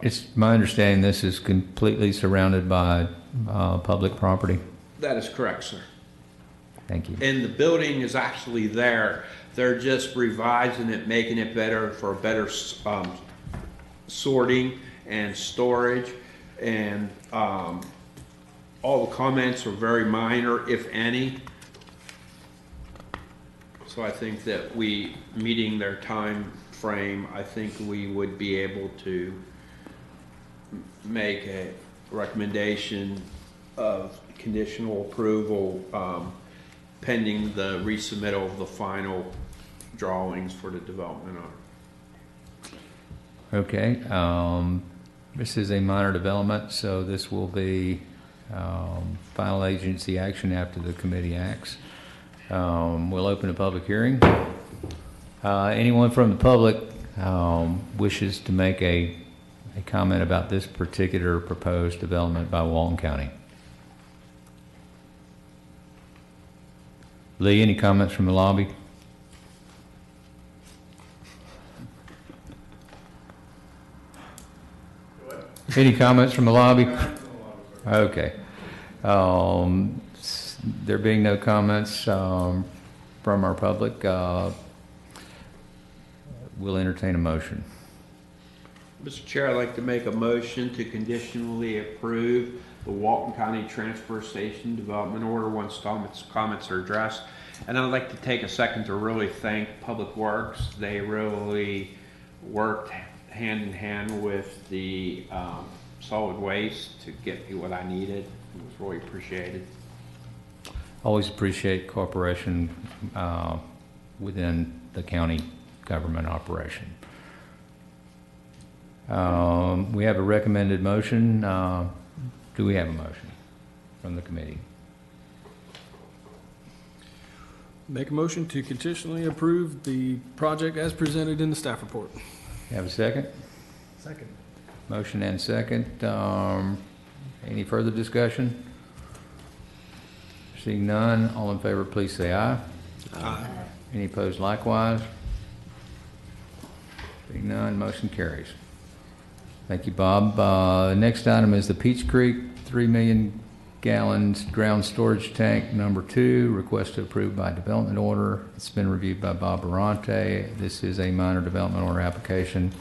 It's my understanding this is completely surrounded by public property. That is correct, sir. Thank you. And the building is actually there. They're just revising it, making it better for better sorting and storage. And all the comments are very minor, if any. So I think that meeting their time frame, I think we would be able to make a recommendation of conditional approval pending the resubmittal of the final drawings for the development owner. Okay. This is a minor development, so this will be final agency action after the committee acts. We'll open a public hearing. Anyone from the public wishes to make a comment about this particular proposed development by Walton County? Lee, any comments from the lobby? Any comments from the lobby? Okay. There being no comments from our public, we'll entertain a motion. Mr. Chair, I'd like to make a motion to conditionally approve the Walton County Transfer Station Development Order once comments are addressed. And I'd like to take a second to really thank Public Works. They really worked hand in hand with the solid waste to get me what I needed. It was really appreciated. Always appreciate cooperation within the county government operation. We have a recommended motion. Do we have a motion from the committee? Make a motion to conditionally approve the project as presented in the staff report. Have a second? Second. Motion and second. Any further discussion? Seeing none, all in favor, please say aye. Aye. Any opposed likewise? Seeing none, motion carries. Thank you, Bob. Next item is the Peach Creek 3 million gallons ground storage tank number 2, request to approve by development order. It's been reviewed by Bob Barante. This is a minor development order application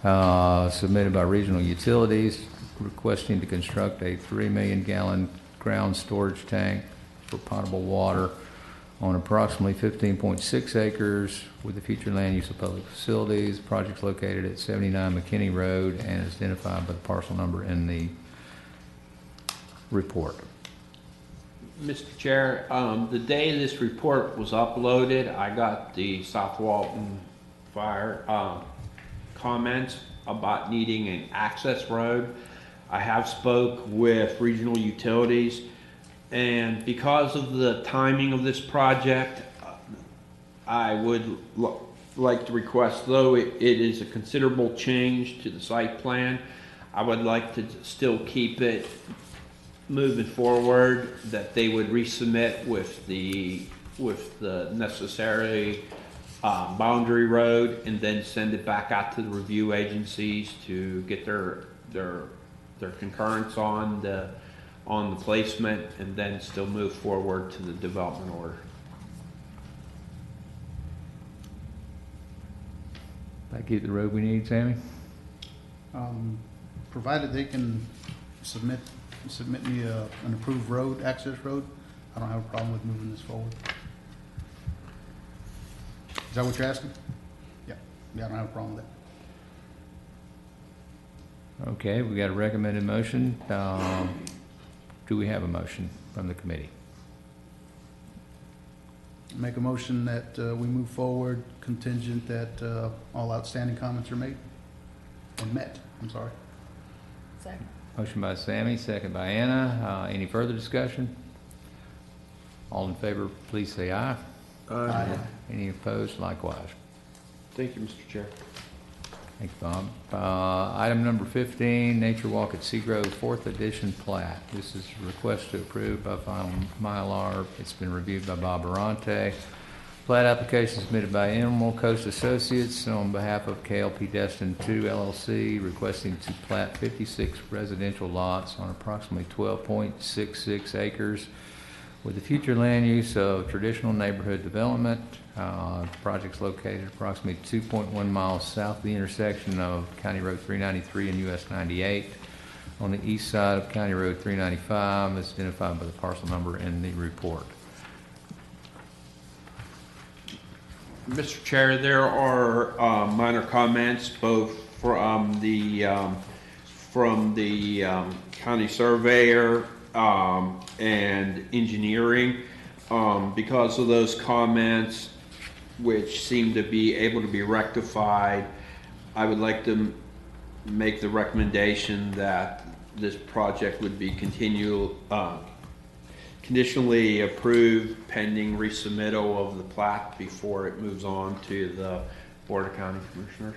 submitted by Regional Utilities requesting to construct a 3 million gallon ground storage tank for potable water on approximately 15.6 acres with the future land use of public facilities. The project's located at 79 McKinney Road and is identified by the parcel number in the report. Mr. Chair, the day this report was uploaded, I got the South Walton Fire comments about needing an access road. I have spoke with Regional Utilities, and because of the timing of this project, I would like to request, though it is a considerable change to the site plan, I would like to still keep it moving forward, that they would resubmit with the necessary boundary road and then send it back out to the review agencies to get their concurrence on the placement, and then still move forward to the development order. That get the road we need, Sammy? Provided they can submit me an approved road, access road, I don't have a problem with moving this forward. Is that what you're asking? Yeah, I don't have a problem with that. Okay, we got a recommended motion. Do we have a motion from the committee? Make a motion that we move forward contingent that all outstanding comments are made, or met, I'm sorry. Second. Motion by Sammy, second by Anna. Any further discussion? All in favor, please say aye. Aye. Any opposed, likewise. Thank you, Mr. Chair. Thanks, Bob. Item number 15, Nature Walk at Seagrove, 4th edition plat. This is a request to approve by final Mylar. It's been reviewed by Bob Arante. Plat application submitted by Emerald Coast Associates on behalf of KLP Destin 2 LLC, requesting to plat 56 residential lots on approximately 12.66 acres with the future land use of traditional neighborhood development. The project's located approximately 2.1 miles south of the intersection of County Road 393 and US 98 on the east side of County Road 395, as identified by the parcel number in the report. Mr. Chair, there are minor comments both from the county surveyor and engineering. Because of those comments, which seem to be able to be rectified, I would like to make the recommendation that this project would be conditionally approved pending resubmittal of the plat before it moves on to the Board of County Commissioners.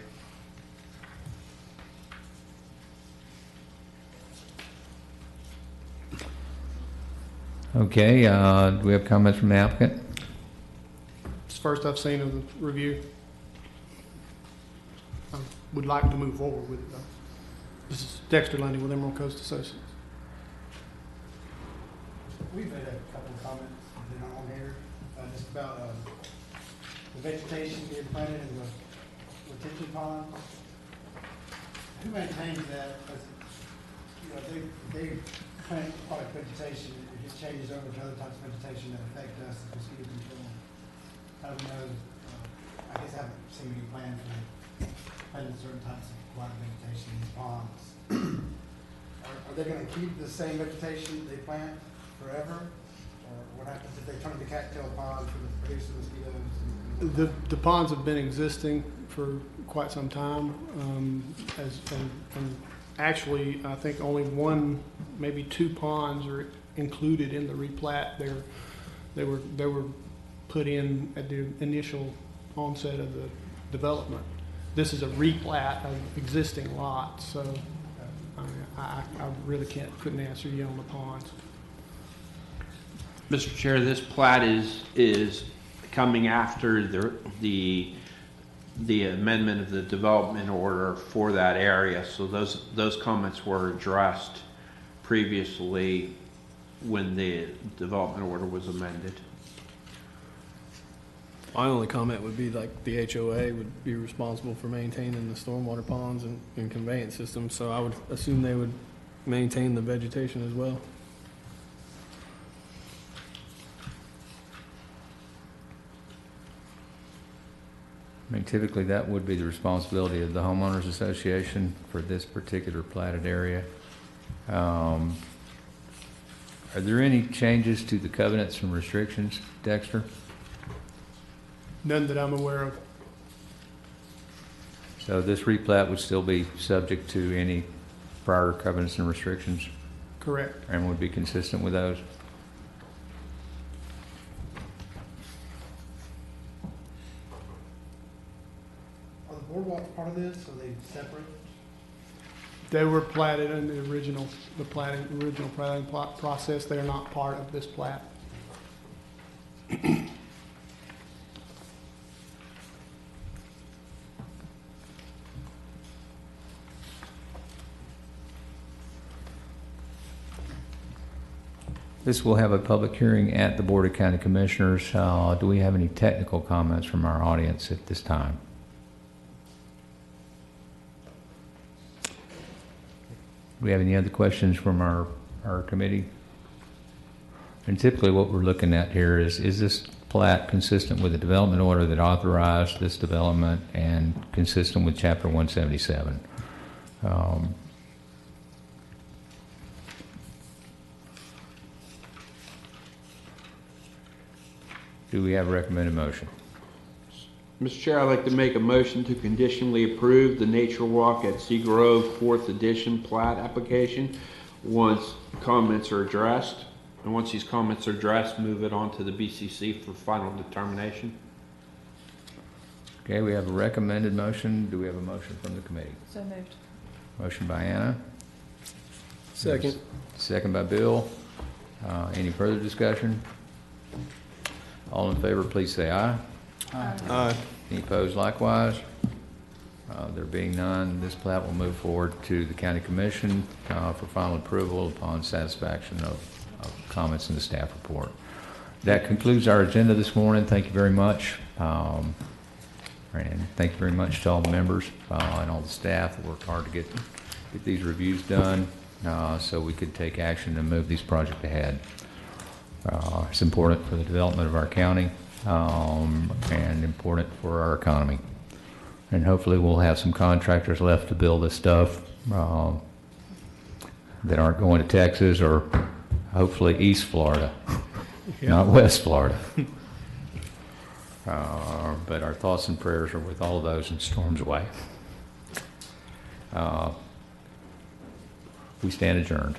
Okay, do we have comments from the applicant? It's the first I've seen of the review. I would like to move forward with it, though. This is Dexter Lundy with Emerald Coast Associates. We've had a couple of comments that are on here, just about the vegetation being planted in the retention pond. Who maintains that? They plant product vegetation, it changes over to other types of vegetation that affect us as mosquito control. I don't know, I guess I haven't seen any plan for planting certain types of water vegetation in these ponds. Are they going to keep the same vegetation they plant forever? Or what happens if they turn the cattail pond for the producing mosquitoes? The ponds have been existing for quite some time, and actually, I think only one, maybe two ponds are included in the replat. They were put in at the initial onset of the development. This is a replat of existing lots, so I really couldn't answer you on the ponds. Mr. Chair, this plat is coming after the amendment of the development order for that area. So those comments were addressed previously when the development order was amended. My only comment would be like the HOA would be responsible for maintaining the stormwater ponds and conveyance systems, so I would assume they would maintain the vegetation as well. I mean, typically that would be the responsibility of the homeowners association for this particular platted area. Are there any changes to the covenants and restrictions, Dexter? None that I'm aware of. So this replat would still be subject to any prior covenants and restrictions? Correct. And would be consistent with those? Are the boardwalks part of this? Are they separate? They were platted in the original platting process. They are not part of this plat. This will have a public hearing at the Board of County Commissioners. Do we have any technical comments from our audience at this time? Do we have any other questions from our committee? And typically what we're looking at here is this plat consistent with the development order that authorized this development and consistent with Chapter 177? Do we have a recommended motion? Mr. Chair, I'd like to make a motion to conditionally approve the Nature Walk at Sea Grove 4th Edition plat application once comments are addressed. And once these comments are addressed, move it on to the BCC for final determination. Okay, we have a recommended motion. Do we have a motion from the committee? So moved. Motion by Anna. Second. Second by Bill. Any further discussion? All in favor, please say aye. Aye. Any opposed likewise? There being none, this plat will move forward to the county commission for final approval upon satisfaction of comments in the staff report. That concludes our agenda this morning. Thank you very much. And thank you very much to all the members and all the staff that worked hard to get these reviews done so we could take action and move these projects ahead. It's important for the development of our county and important for our economy. And hopefully we'll have some contractors left to build this stuff that aren't going to Texas or hopefully East Florida, not West Florida. But our thoughts and prayers are with all of those in storm's way. We stand adjourned.